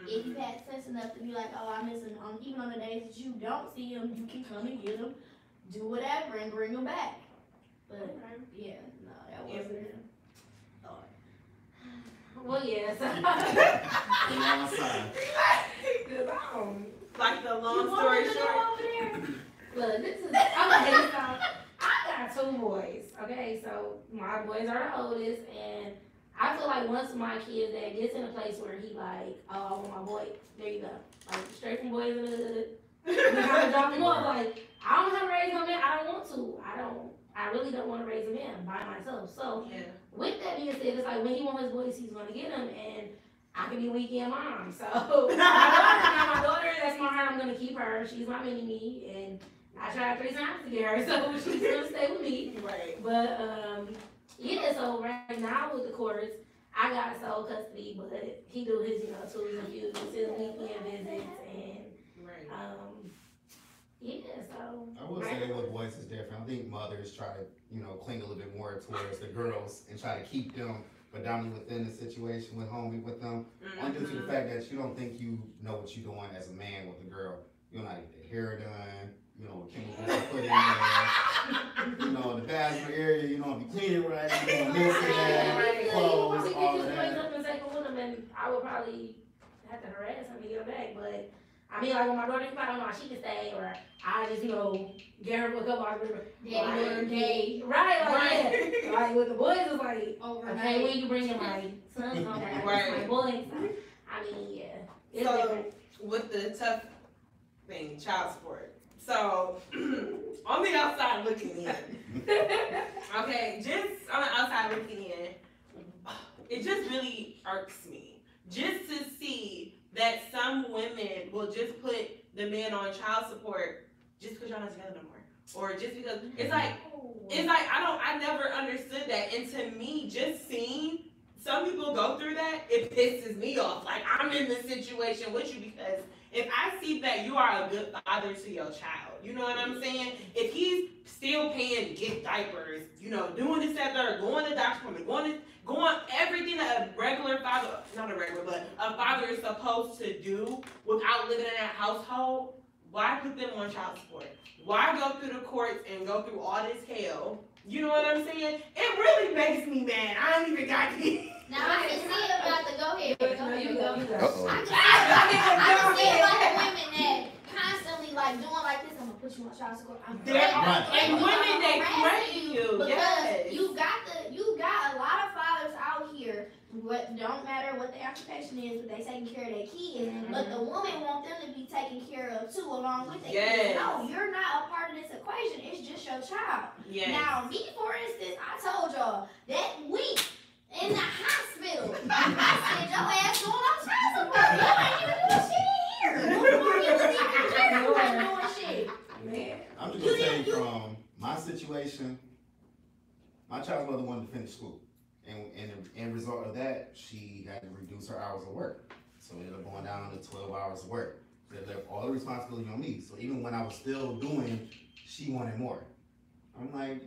If you had sense enough to be like, oh, I miss him. Even on the days that you don't see him, you can come and get him, do whatever, and bring him back. But yeah, no, that wasn't. Well, yes. on my side. Like the long story short. Look, I'm gonna tell you something. I got 2 boys, okay? So my boys are the oldest, and I feel like once my kid's dad gets in a place where he like, oh, I want my boy, there you go. Like straight from Boys in the Hood, And then I drop him off. Like, I don't know how to raise my man. I don't want to. I really don't want to raise a man by myself. So, Yeah. with that being said, it's like when he wants his boys, he's gonna get them, and I can be weekend mom. So my daughter, that's my heart. I'm gonna keep her. She's my mini me, and I tried 3 times to get her, so she's gonna stay with me. Right. But yeah. So right now with the courts, I got sole custody, but he do his tools and views, his weekend visits, and Right. yeah. So I will say that with boys is different. I think mothers try to, cling a little bit more towards the girls and try to keep them predominantly within the situation with homie with them. Only due to the fact that you don't think you know what you're doing as a man with a girl. You don't know how to get their hair done, what chemicals you put in there, the bathroom area, you don't be cleaning right, you don't miss it, clothes, all of that. Up and take with him, and I would probably have to harass him to get her back, but I mean, like when my daughter, I don't know how she can stay, or I just, get her a couple hours. Day. Right, like, yeah. Like with the boys, it's like, Overnight. okay, when you bring in my sons home, my boys, I mean, yeah. It's So, different. with the tough thing, child support. So, on the outside looking in, okay, just on the outside looking in, it just really irks me just to see that some women will just put the man on child support just because y'all not together no more, or just because it's like I never understood that, and to me, just seeing some people go through that, it pisses me off. Like, I'm in this situation with you because if I see that you are a good father to your child, you know what I'm saying? If he's still paying to get diapers, doing this, that, third, going to doctor's appointment, going everything that a regular father, not a regular, but a father is supposed to do without living in that household, why put them on child support? Why go through the courts and go through all this hell? You know what I'm saying? It really makes me mad. I don't even got kids. Now I can see about the go ahead. Go. Uh-oh. I can see about the women that constantly doing like this. I'm gonna put you on child support. I'm And women they threaten you. because Yes. you got a lot of fathers out here. What don't matter what the occupation is, but they taking care of their kids. But the woman want them to be taken care of too, along with their Yes. kids. No, you're not a part of this equation. It's just your child. Yes. Now, me, for instance, I told y'all that week in the hospital, I said, your ass going on child support. You ain't even doing shit in here. Before you was even here, you ain't doing shit. Man. I'm just gonna tell you from my situation, my child's mother wanted to finish school. And the end result of that, she had to reduce her hours of work. So it ended up going down to 12 hours of work. So it left all the responsibility on me. So even when I was still doing, she wanted more. I'm like,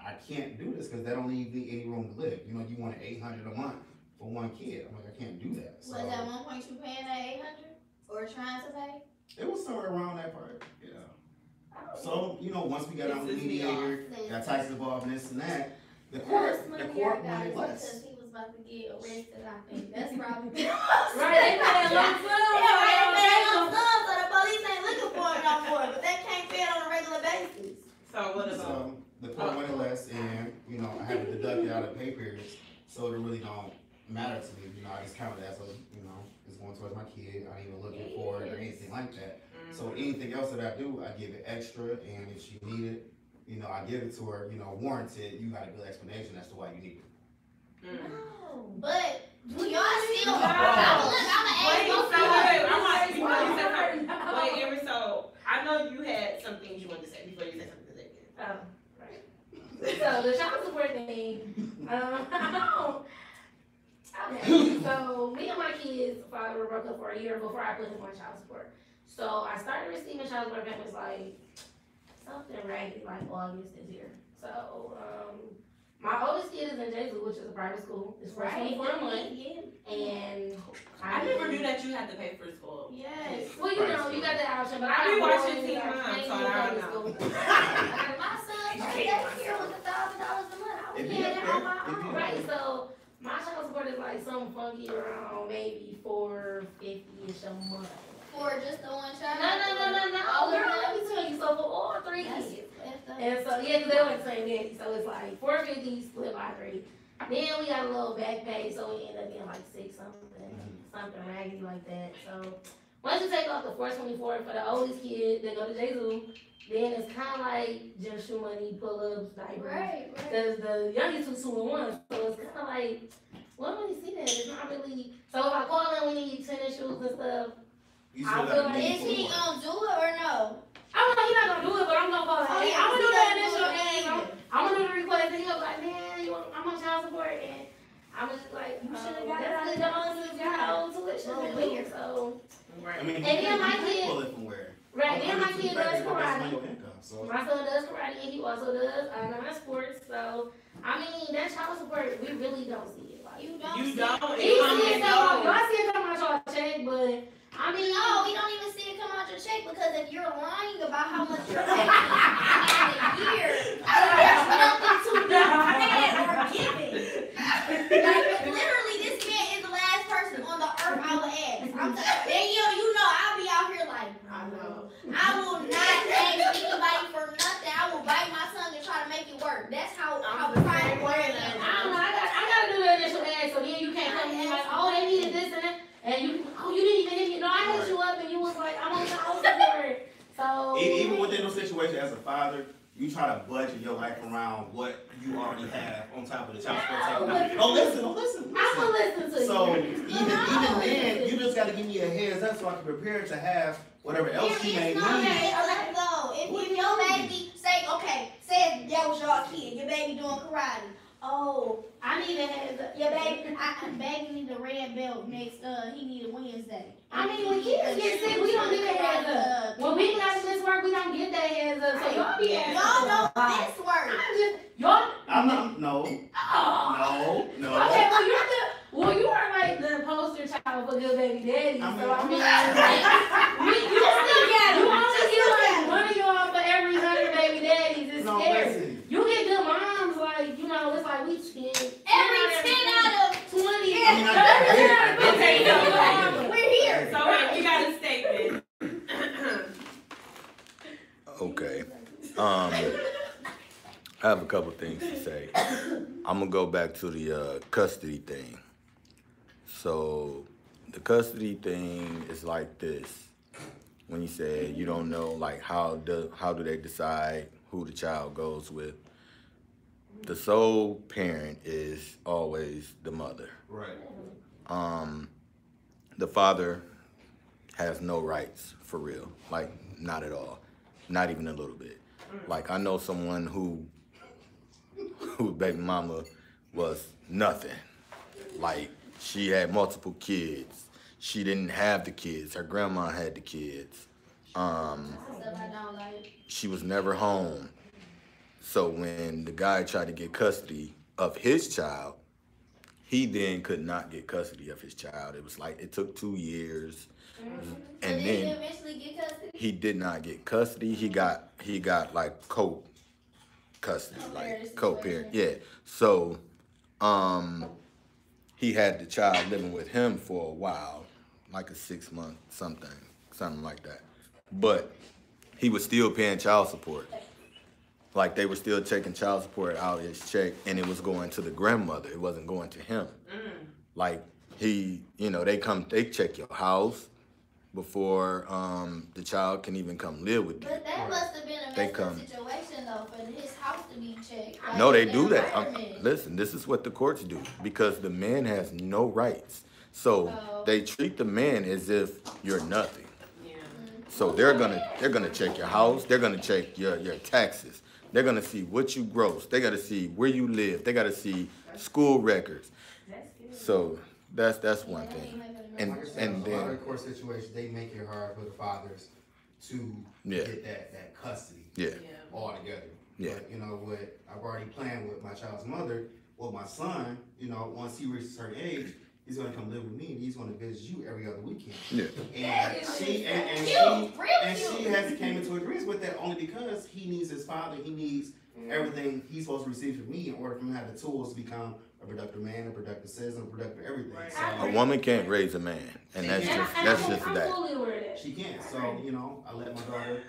I can't do this because that don't leave me any room to live. You wanted $800 a month for one kid. I'm like, I can't do that. So Was at one point you paying that 800 or trying to pay? it was somewhere around that part. Yeah. So, once we got out with the Pisses me off. mediator, got tax involved and this and that, the court wanted less. Because he was about to get arrested, I think. That's probably Right, they pay a lump sum. so the police ain't looking for it no more, but they can't pay it on a regular basis. So what about? So the court wanted less, and I had to deduct it out of pay periods, so it really don't matter to me. I just count it as it's going towards my kid. I ain't even looking for it or anything like that. So anything else that I do, I give it extra, and if she need it, I give it to her. Warranted. You got a good explanation as to why you need it. No, but do y'all still? Wait, Amber, so I know you had some things you wanted to say before you said something to say. Oh, right. So the child support thing, okay, so me and my kids' father were broke up for a year before I put him on child support. So I started receiving child support payments like something raggedy like August this year. So my oldest kid is in Jesu, which is a private school. It's freshman for a month, and I never knew that you had to pay for school. Yes. Well, you got that option, but I be got watching boys Teen that are Mom, paying so for I public don't school. My son paid that year with $1,000 a month. I was If you paying that on my if you- own. Right, so my child support is like something funky around maybe $450-ish a month. For just the one child? No. Girl, let me tell you, so for all 3 That's kids. effed up. And so, yeah, because they went the same daddy. So it's like $450 split by 3. Then we got a little back pay, so we end up being like 6 something raggedy like that. So once you take off the 424 for the oldest kid, they go to Jesus, then it's kind of like just shoe money, pull-ups, diapers. Right. Because the youngest was 2 in 1, so it's kind of like, we don't really see that. It's not really. So if I call in, we need tennis shoes and stuff. You I still feel got like- Is he gonna do it or no? I don't know, he's not gonna do it, but I'm gonna call him. Oh, Hey, yeah, I'm gonna he do that doesn't initial do it game. either. I'm gonna do the request, and he'll be like, man, I'm on child support, and I'm just like, You should've got that's it. how you child tuition and weird, so. Right. I mean, And then my you kid- pull it from where? Right, then my kid does That's karate. your income, so. My son does karate, and he also does non-sports, so, I mean, that child support, we really don't see it. Like, You don't. You see don't. it. he come see it and come go. y'all see it come out y'all check, but, I mean, No, we don't even see it come out your check because if you're lying about how much you're making in a year, there's nothing to be paid or given. Like literally, this man is the last person on the earth I would ask. Danielle, you know I'll be out here like, I will not ask anybody for nothing. I will bite my tongue and try to make it work. That's how private I am. I don't know, I gotta do the initial ask, so then you can't come to me like, oh, they needed this and that, and you didn't even hit me. No, I hit you up and you was like, I'm on child support. So Even within those situations, as a father, you try to budget your life around what you already have on top of the child support. Oh, listen. I'm gonna listen to you. So even then, you just got to give me a heads up so I can prepare to have whatever else you may There is no need. heads up though. If your baby say that was your kid, your baby doing karate. Oh, I need a heads up. your baby need a red belt next. He need a Wednesday. I mean, when kids get sick, we don't get a heads up. When we got this work, we don't get that heads up. So y'all be asking. Y'all know this word. I'm just y'all. I'm not. No. Oh. No. Okay, well you are like the poster child for good baby daddy. So I mean, you only get like one of y'all for every 100 baby daddies. It's No, scary. listen. You get good moms, like it's like we spend Every 10 out of 20. I mean, Every 10 out of 15. Okay, so we're here. So wait, you got a statement. Okay. I have a couple things to say. I'm gonna go back to the custody thing. So the custody thing is like this. When you say you don't know, like how do they decide who the child goes with? The sole parent is always the mother. Right. The father has no rights for real, like not at all, not even a little bit. Like I know someone who baby mama was nothing. Like she had multiple kids. She didn't have the kids. Her grandma had the kids. She was never home. So when the guy tried to get custody of his child, he then could not get custody of his child. It was like it took 2 years, and Did he then eventually get custody? he did not get custody. He got like co-custody, like co-parent. Yeah. So he had the child living with him for a while, like a 6 month something like that. But he was still paying child support. Like they were still taking child support out of his check, and it was going to the grandmother. It wasn't going to him. Like they check your house before the child can even come live with you. But that must have been a They messed come. up situation though, for his house to be checked. Like, No, they the do that. environment. Listen, this is what the courts do because the man has no rights. So Oh. they treat the man as if you're nothing. Yeah. So they're gonna check your house. They're gonna check your taxes. They're gonna see what you gross. They gotta see where you live. They gotta see school records. So that's one thing. And Like I said, and a lot of then court situations, they make it hard for the fathers to Yeah. get that custody yeah, all together. Yeah. But, what I've already planned with my child's mother, with my son, once he reaches a certain age, he's gonna come live with me and he's gonna visit you every other weekend. yeah. And she has came into agreement with that only because he needs his father, he needs everything he's supposed to receive from me in order for him to have the tools to become a productive man, a productive citizen, a productive everything. Right. So A woman can't raise a man, and that's just I'm that. fully aware of that. she can't. So, I let my daughter,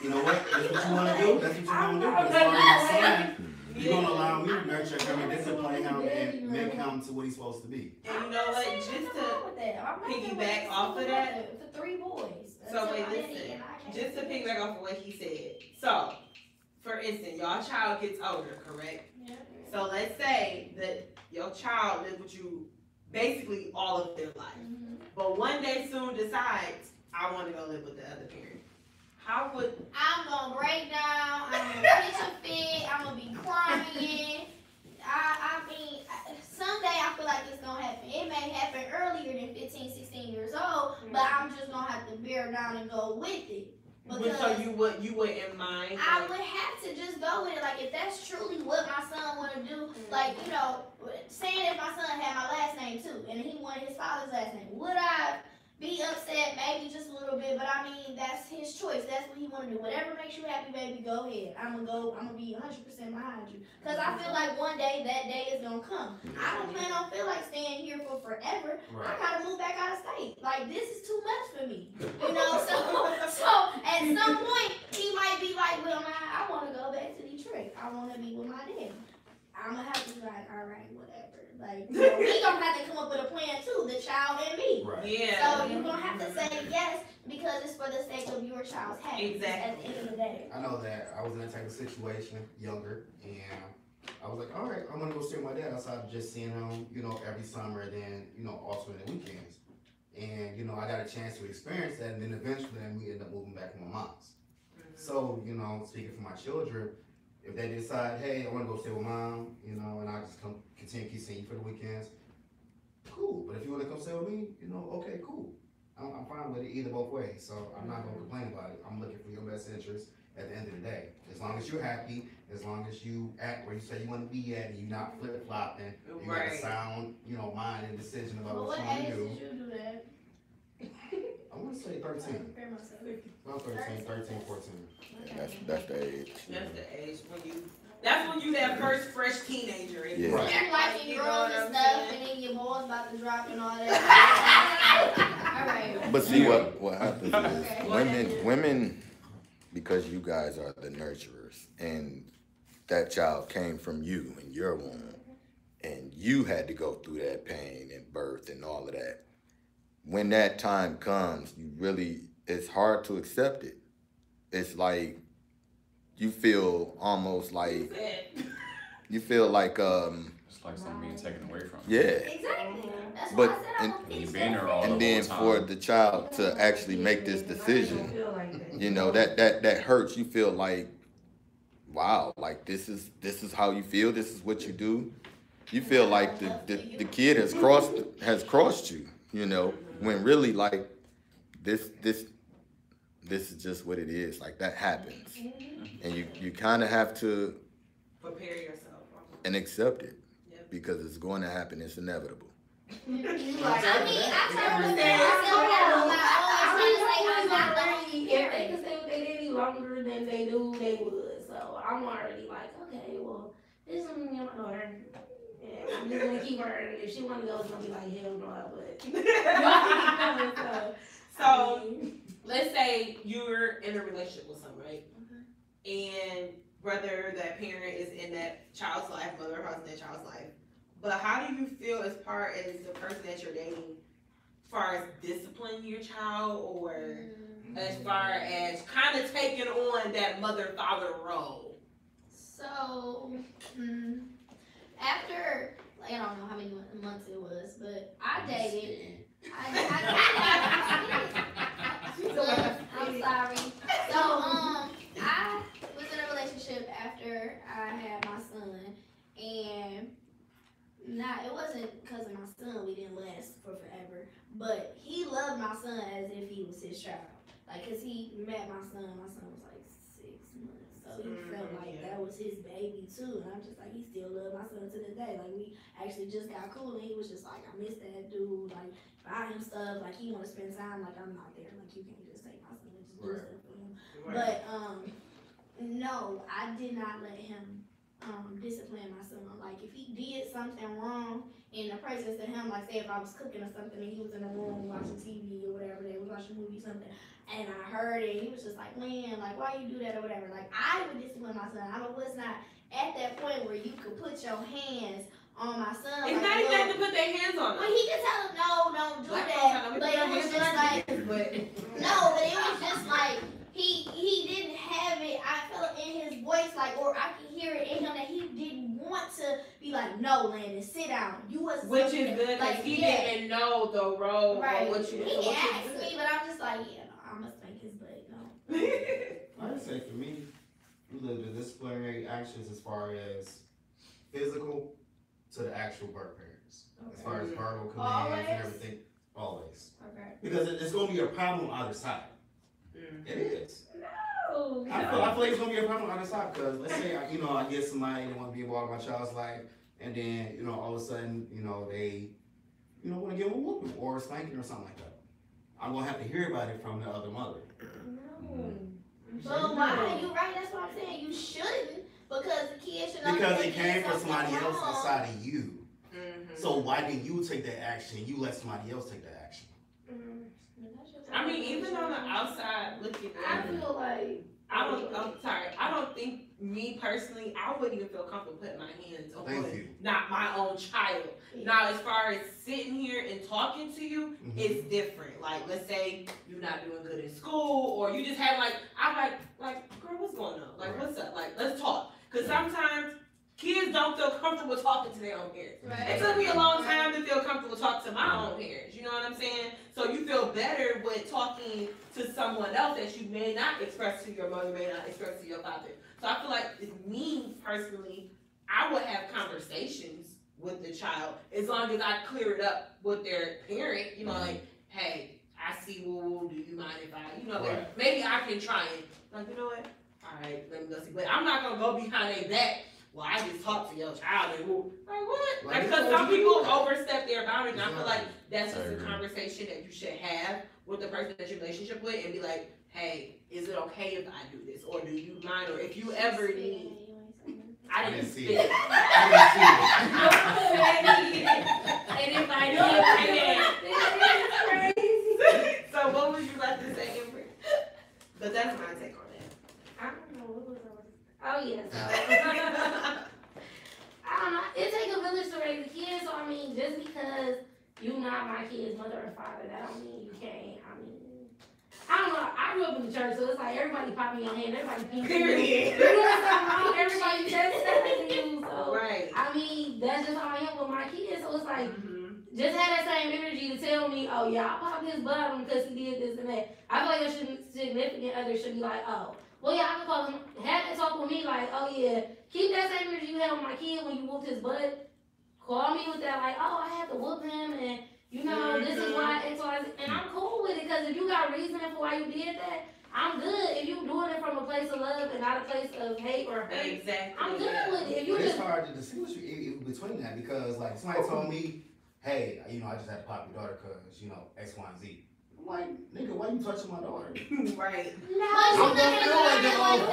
you know what? That's what you want to do. That's what you want to do. But as far as my son, You're gonna allow me to nurture him and discipline him and make him to what he's supposed to be. And you know what, just to piggyback off of that. For 3 boys. So wait, listen, just to piggyback off of what he said. So, for instance, y'all child gets older, correct? Yeah. So let's say that your child lived with you basically all of their life. Mm-hmm. But one day soon decides, I wanna go live with the other parent. How would, I'm gonna break down, I'm gonna pitch a fit, I'm gonna be crying. I mean, someday I feel like it's gonna happen. It may happen earlier than 15, 16 years old, but I'm just gonna have to bear down and go with it. Because so you wouldn't mind? I would have to just go with it. Like, if that's truly what my son wanna do, like, you know, saying if my son had my last name too, and he wanted his father's last name, would I be upset? Maybe just a little bit, but I mean, that's his choice. That's what he want to do. Whatever makes you happy, baby, go ahead. I'm gonna be 100% behind you. Cause I feel like one day, that day is gonna come. I don't feel like staying here for forever. Right. I gotta move back out of state. Like, this is too much for me. You know, so at some point, he might be like, well, I wanna go back to Detroit. I wanna be with my dad. I'm gonna have to be like, all right, whatever. Like, you know, we gonna have to come up with a plan too, the child and me. Right. Yeah. So you're gonna have to say yes because it's for the sake of your child's happiness Exactly. at the end of the day. I know that I was in that type of situation, younger, and I was like, all right, I'm gonna go see my dad outside of just seeing him, you know, every summer, and then, you know, alternate weekends. And, you know, I got a chance to experience that, and then eventually we ended up moving back to my mom's. So, you know, speaking for my children, if they decide, hey, I wanna go stay with mom, you know, and I just continue to keep seeing you for the weekends, cool. But if you wanna come stay with me, you know, okay, cool. I'm fine with it either both ways, so I'm not gonna complain about it. I'm looking for your best interest at the end of the day. As long as you're happy, as long as you act where you say you wanna be at, and you're not flip-flopping, you got a Right. sound, you know, mind and decision about But what what you wanna age do. did you do that? I wanna say 13. Prepare myself. About 13, 14. That's the age. That's the age when you that first fresh teenager. Yeah. Right. You're like You in know girls what and I'm stuff, saying? and then your boys about to drop and all that. All right. But see what happens Okay. is women, because you guys are the nurturers, and that child came from you and your womb, and you had to go through that pain and birth and all of that. When that time comes, it's hard to accept it. It's like you feel almost like It's like something being taken away from you. yeah. Exactly. That's But- why I said I'm and- gonna You teach been them. there all And the then whole for time. the child to actually make this decision, you know, that hurts. You feel like, wow, like this is how you feel. This is what you do. You feel like the kid has crossed you. You know, when really like this is just what it is. Like that happens, and you kind of have to Prepare yourself. and accept it Yep. because it's going to happen. It's inevitable. I mean, I try to say I always try to say I'm not letting you If hear they it. could stay with their daddy longer than they do, they would. So I'm already like, okay, well, this is me and my daughter. And I'm just gonna keep her. And if she wanna go, it's gonna be like, hell no, but. So let's say you're in a relationship with someone, right? And whether that parent is in that child's life, mother or father in that child's life, but how do you feel as far as the person that you're dating, as far as disciplining your child, or as far as kind of taking on that mother-father role? So, after, like, I don't know how many months it was, but I dated. I'm sorry. So, I was in a relationship after I had my son, and it wasn't because of my son we didn't last for forever, but he loved my son as if he was his child. Like, cause he met my son was like 6 months, so he felt like that was his baby too, and I'm just like, he still loved my son to this day. Like, we actually just got cool, and he was just like, I miss that dude, like, buy him stuff, like, he wanna spend time, like, I'm not there, like, you can't just take my son and just do stuff for him. But, no, I did not let him discipline my son. Like if he did something wrong in the presence of him, like say if I was cooking or something and he was in the room watching TV or whatever, they was watching a movie or something, and I heard it, he was just like, man, like why you do that or whatever. Like I would discipline my son. I was not at that point where you could put your hands on my son. It's like, not even to put their hands on well, him. he could tell him, no, don't do that. But it was just like, no, but it was just like, he didn't have it. I felt it in his voice, like, or I could hear it in him that he didn't want to be like, no, Landon, sit down. You was Which is good because like, he didn't know the role right. or what you He asked me, but I'm just like, yeah, no, I'm gonna spank his butt, no. I would say for me, the disciplinary actions as far as physical to the actual birth parents. As far as verbal commands and everything, always. Okay. Because it's going to be a problem on either side. It is. No. I feel like it's going to be a problem on either side because let's say, I get somebody that want to be involved in my child's life and then, all of a sudden, they, want to give them a whooping or a spanking or something like that. I'm going to have to hear about it from the other mother. No. So why? You're right, that's what I'm saying. You shouldn't because the kid should know. Because it came from somebody else wrong. outside of you. So why didn't you take that action? You let somebody else take that action. I mean, even on the outside looking I in, feel like I don't think me personally, I wouldn't even feel comfortable putting my hands on Thank you. not my own child. Now, as far as sitting here and talking to you, it's different. Like, let's say you're not doing good in school, or you just have I'm like, girl, what's going on? Like, what's up? Like, let's talk. Because sometimes kids don't feel comfortable talking to their own parents. Right. It took me a long time to feel comfortable talking to my own parents. You know what I'm saying? So you feel better with talking to someone else that you may not express to your mother, may not express to your father. So I feel like me personally, I would have conversations with the child as long as I clear it up with their parent. Like, hey, I see woo-woo. Do you mind if I, maybe I can try and like, you know what? All right, let me go see. But I'm not gonna go behind their back. Well, I just talked to your child and who, like what? Like, because some people overstep their boundaries. And I feel like that's just a conversation that you should have with the person that you're in a relationship with and be like, hey, is it okay if I do this? Or do you mind? Or if you ever need, I didn't see it. And if I did, so what would you like to say, Amber? But that's my take on it. I don't know what was oh yeah, so I don't know. It takes a village to raise a kid, so I mean, just because you not my kid's mother or father, that don't mean you can't. I don't know. I grew up in the church, so it's like everybody popping your hand, everybody pinking you. You doing something wrong, everybody testing you. So right. I mean, that's just how I am with my kids. So it's like, just have that same energy to tell me, oh yeah, I popped his butt on him because he did this and that. I feel like your significant other should be like, oh, well yeah, I can call him, have that talk with me like, oh yeah, keep that same energy you had with my kid when you whooped his butt. Call me with that like, oh, I had to whoop him and this is why X, Y, Z. And I'm cool with it because if you got reason for why you did that, I'm good. If you doing it from a place of love and not a place of hate or hurt, exactly. I'm good with it. If you it's hard to distinguish between that because like somebody told me, hey, I just had to pop your daughter because, X, Y, and Z. I'm like, nigga, why you touching my daughter? Right. No, I'm gonna feel like that all I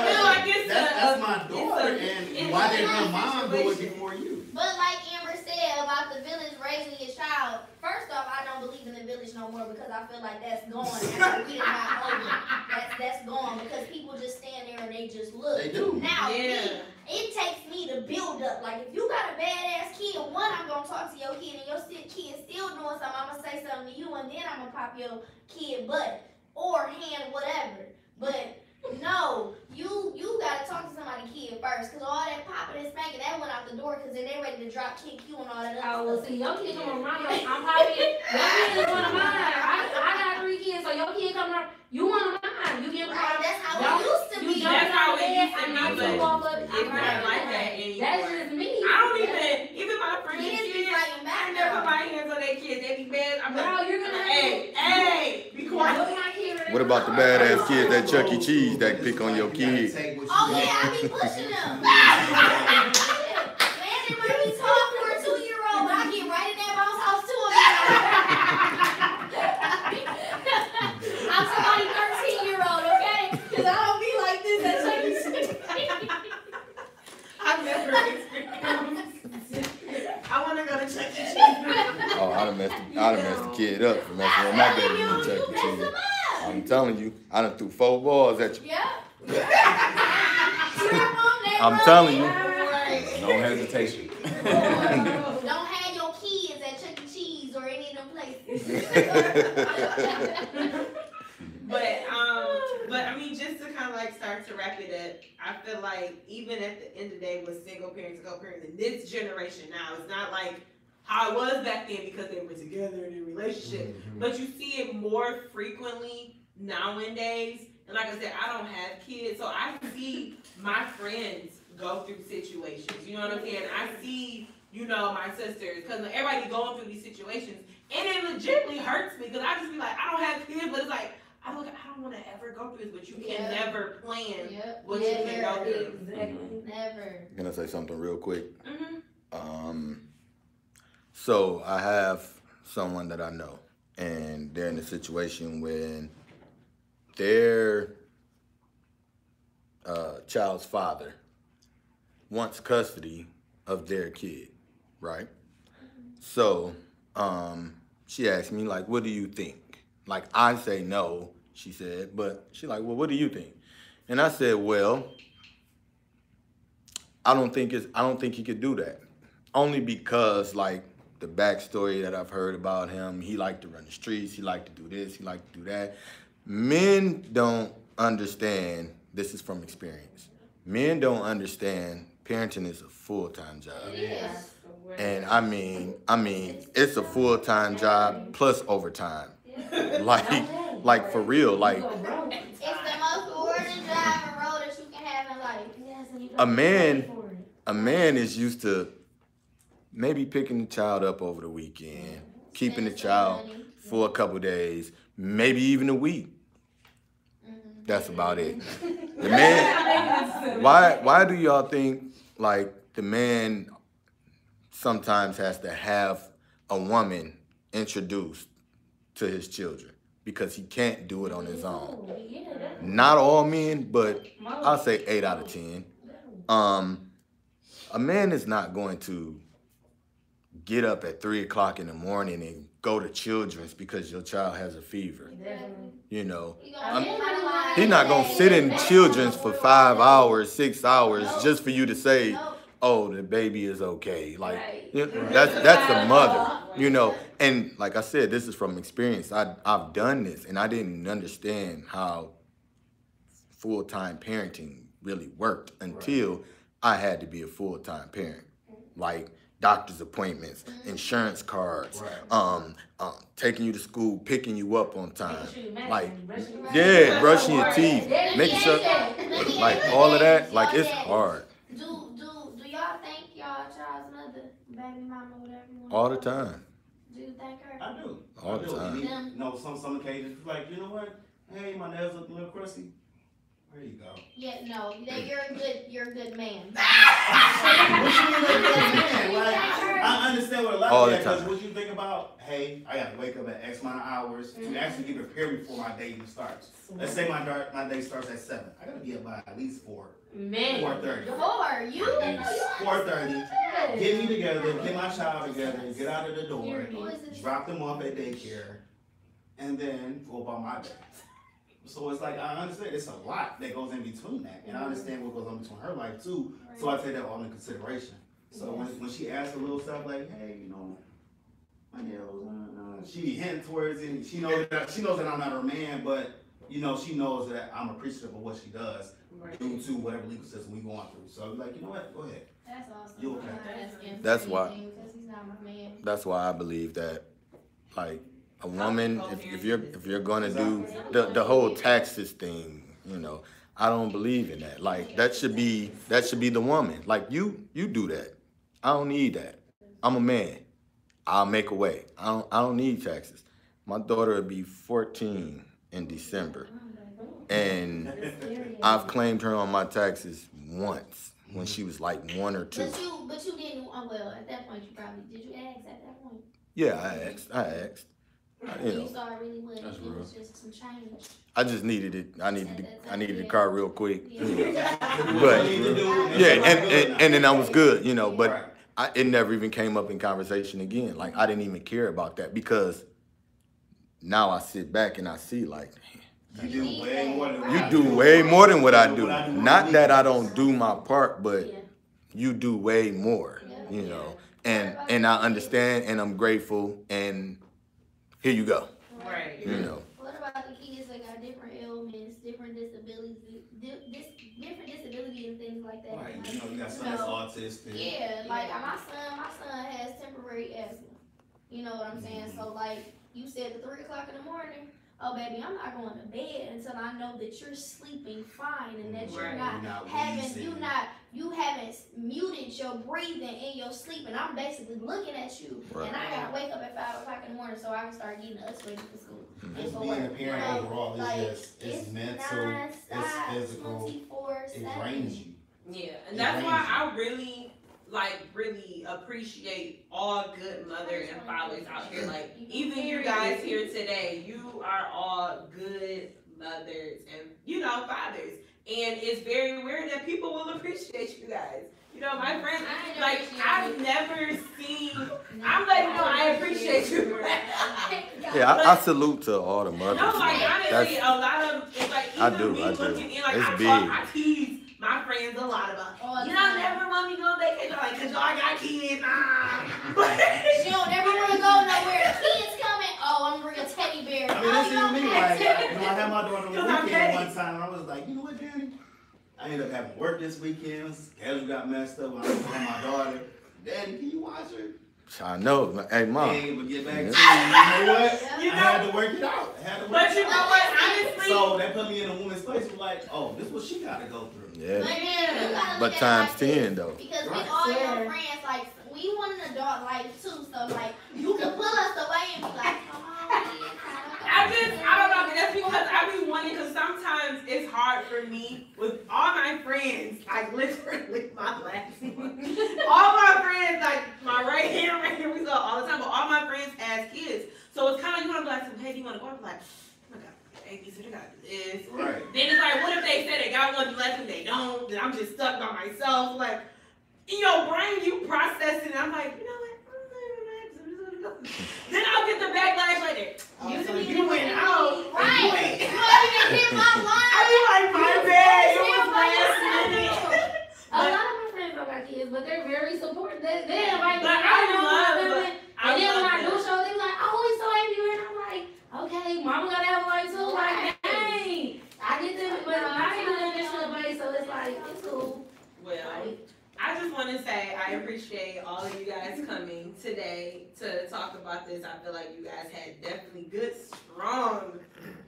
feel like it's that's my daughter, and why did her mom do it before you? But like Amber said about the village raising his child, first off, I don't believe in the village no more because I feel like that's gone. After we done got older, that's gone because people just stand there and they just look. They do. Now, it takes me to build up. Like if you got a badass kid, one, I'm gonna talk to your kid, and your kid still doing something. I'm gonna say something to you, and then I'm gonna pop your kid butt or hand, whatever. But no, you gotta talk to somebody kid first, cause all that popping and spanking that went out the door, cause then they ready to drop kick you and all that other oh, well, stuff. see, your kid come around, I'm popping. Your kid is one of mine. I got 3 kids, so your kid coming around, you one of mine. You get Right, that's how it used to be. That's how it used to be, but it's not like that anymore. That's just me. I don't even my friends' Kids be kids, fighting back I never put my hands on their kids. They be mad. I'm No, like, you're gonna hey, be quiet. What about the badass kids at Chuck E. Cheese that pick on your kids? Oh yeah, I be pushing them. Landon might be tall for a 2-year-old, but I get right in that mom's house too. I'm somebody 13-year-old, okay? Cause I don't be like this at Chuck E. Cheese. I messed the kid up for messing with my baby in Chuck E. Cheese. I'm telling you, I done threw 4 balls at you. I'm telling you. No hesitation. Don't have your kids at Chuck E. Cheese or any of them places. But I mean, just to kind of like start to wrap it up, I feel like even at the end of the day with single parents and co-parents in this generation now, it's not like how it was back then because they were together in a relationship, but you see it more frequently nowadays. And like I said, I don't have kids, so I see my friends go through situations, you know what I'm saying? I see, you know, my sisters, because everybody going through these situations, and it legitimately hurts me, because I just be like, I don't have kids, but it's like, I don't want to ever go through this, but you can never plan what you can go through. Exactly. Never. I'm gonna say something real quick. So I have someone that I know, and they're in a situation when their child's father wants custody of their kid, right? So she asked me, like, what do you think? Like, I say no, she said, but she like, well, what do you think? And I said, well, I don't think he could do that. Only because, like, the backstory that I've heard about him, he liked to run the streets, he liked to do this, he liked to do that. Men don't understand, this is from experience, men don't understand parenting is a full-time job. It is. And I mean, it's a full-time job plus overtime. Like for real, like It's the most rewarding job and role that you can have in life. a man is used to maybe picking the child up over the weekend, keeping the child for a couple days, maybe even a week. That's about it. The man, why do y'all think like the man sometimes has to have a woman introduced to his children? Because he can't do it on his own. Not all men, but I'll say 8 out of 10. A man is not going to get up at 3 o'clock in the morning and go to Children's because your child has a fever. You know, he's not gonna sit in Children's for 5 hours, 6 hours just for you to say, oh, the baby is okay. Like, you know, that's the mother, you know. And like I said, this is from experience. I've done this, and I didn't understand how full-time parenting really worked until I had to be a full-time parent. Like doctor's appointments, insurance cards, taking you to school, picking you up on time, like, yeah, brushing your teeth, making sure, like, all of that, like, it's hard. Do y'all thank y'all child's mother, baby mama, whatever you want? All the time. Do you thank her? I do. All the time. You know, some occasions, like, you know what? Hey, my nails look a little crusty. There you go. Yeah, no, you're a good man. I understand what a lot All of the that, because time. what you think about, hey, I gotta wake up at X amount of hours to actually get prepared before my day even starts. Let's say my day starts at 7. I gotta be up by at least 4:30. 4:30. Get me together, get my child together, get out of the door, drop them off at daycare, and then go about my day. So it's like, I understand it's a lot that goes in between that, and I understand what goes on between her life too. So I take that all into consideration. So when she asks a little stuff like, hey, you know, my nails, she be hinting towards it. She knows that I'm not her man, but you know, she knows that I'm appreciative of what she does due to whatever legal system we going through. So like, you know what? Go ahead. That's awesome. You okay? That's why. Because he's not my man. That's why I believe that, like, a woman, if you're gonna do the whole taxes thing, you know, I don't believe in that. Like, that should be the woman. Like, you do that. I don't need that. I'm a man. I'll make a way. I don't need taxes. My daughter will be 14 in December, and I've claimed her on my taxes once when she was like 1 or 2. But you didn't. Well, at that point, did you ask at that point? Yeah, I asked. You know, You saw really what it was just some change. I just needed it. I needed the car real quick. You know. But But yeah, and then I was good, you know. But it never even came up in conversation again. Like, I didn't even care about that because now I sit back and I see, like, You do way more than you do way more than what I do. Not that I don't do my part, but Yeah. you do way more, Yeah. you know. And I understand and I'm grateful and here you go, Right. you know. What about the kids that got different ailments, different disabilities, different disabilities and things like that? Right, Like, you know, you got some that's autistic. yeah, like my son has temporary asthma. You know what I'm saying? So like you said, at 3 o'clock in the morning, oh baby, I'm not going to bed until I know that you're sleeping fine and that you're Right. not you haven't muted your breathing in your sleep, and I'm basically looking at you, Right. and I gotta wake up at 5 o'clock in the morning so I can start getting us ready for school. Mhm. And for Being a work. parent So, overall is like, just, it's mental, nonstop, it's physical, 24/7. it drains you. Yeah, and It that's why drains you. I really appreciate all good mothers and fathers out here. Like, even you guys here today, you are all good mothers and, you know, fathers. And it's very weird that people will appreciate you guys. You know, my friends, like, I've never seen, I'm letting you know I appreciate you. Yeah, I salute to all the mothers. No, like, man. honestly, a lot of, it's like, even I do, me I do. looking in, like, It's I tease my friends a lot about, All the you time. don't never want me to go on vacation, like, cause y'all got kids, She don't never want to go nowhere. Kids coming. Oh, I'm gonna bring a teddy bear. I mean, that's even me. Like, you know, I had my daughter on the Cause I'm weekend petty. one time, and I was like, you know what, Danny? I ended up having work this weekend. Schedule got messed up when I was with my daughter. Daddy, can you watch her? I know. Hey, I mom. ain't able to get back to you. Yeah. You know what? You I know- had to work it out. I had to work But it you out. know what, honestly, So that put me in a woman's place. Was like, oh, this is what she got to go through. But Yeah. yeah, you gotta But look at it times like this, 10 though. Because Right. with all Yeah. your friends, like we want an adult life too. So like you can pull us away and be like, come on, kids, I don't know, that's because I be wanting, cause sometimes it's hard for me with all my friends, like literally my last one. All my friends, like my right hand, we go all the time, but all my friends has kids. So it's kind of, you want to be like, hey, do you want to go? I'm like, oh my God, babysitter got this. Right. Then it's like, what if they said they got one left and they don't? Then I'm just stuck by myself. Like, in your brain, you process it. And I'm like, you know what? Then I'll get the backlash later. You went out. Right. You You went- ain't even hit my line. I be like, my bad. It was last minute. A lot of my friends don't got kids, but they're very supportive. They invite me. But I love and then when I do that. show, they be like, "Oh, we so happy you're here." And I'm like, "Okay, mama gotta have a life too." Like, dang, I get them, but I ain't doing this shit, buddy. So it's like, it's cool. Well, Like, I just want to say I appreciate all of you guys coming today to talk about this. I feel like you guys had definitely good, strong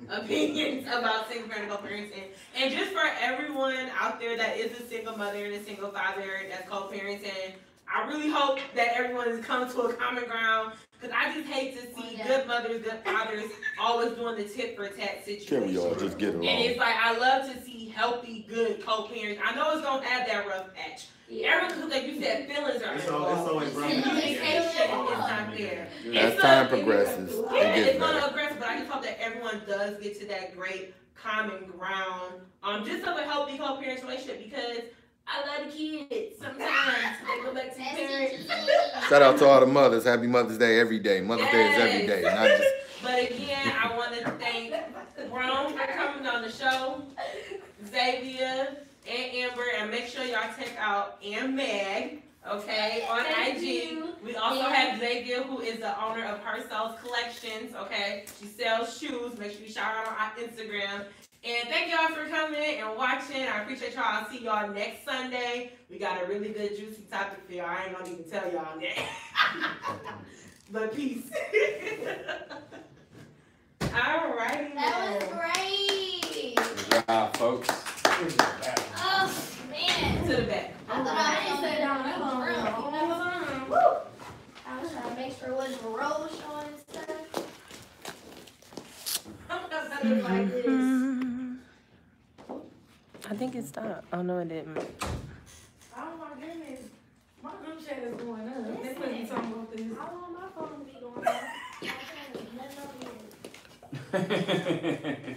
opinions about single parent and co-parenting. And just for everyone out there that is a single mother and a single father that's co-parenting, I really hope that everyone has come to a common ground. Because I just hate to see good mothers, good fathers always doing the tit for tat situation. Can we all just get And along? it's like, I love to see healthy, good co-parents. I know it's gonna have that rough patch. Everyone, like you said, feelings are It's involved. always rough. Communication is not there. As time progresses, Yeah, it it's gets gonna better. aggressive, but I just hope that everyone does get to that great common ground. Just of a healthy co-parent relationship, because I love the kids. Sometimes they go back to the parents. Shout out to all the mothers. Happy Mother's Day every day. Mother's Day is every day, not just. But again, I want to thank Rome for coming on the show, Xavier and Amber, and make sure y'all check out Meg, okay, on Thank IG. you. We also have Xavier, who is the owner of Her Sells Collections, okay. She sells shoes. Make sure you shout her out on Instagram. And thank y'all for coming and watching. I appreciate y'all. I'll see y'all next Sunday. We got a really good, juicy topic for y'all. I ain't gonna even tell y'all that. But peace. Alrighty. That was great. Good job, folks. Oh man. To the back. I thought I I ain't was sat down that long. Woo! I was trying to make sure what the road was showing and stuff. Shit like this. I think it stopped. Oh no, it didn't. Oh my goodness. My group chat is going up. They put me talking about this. I want my phone to be going off. I can't do nothing over here.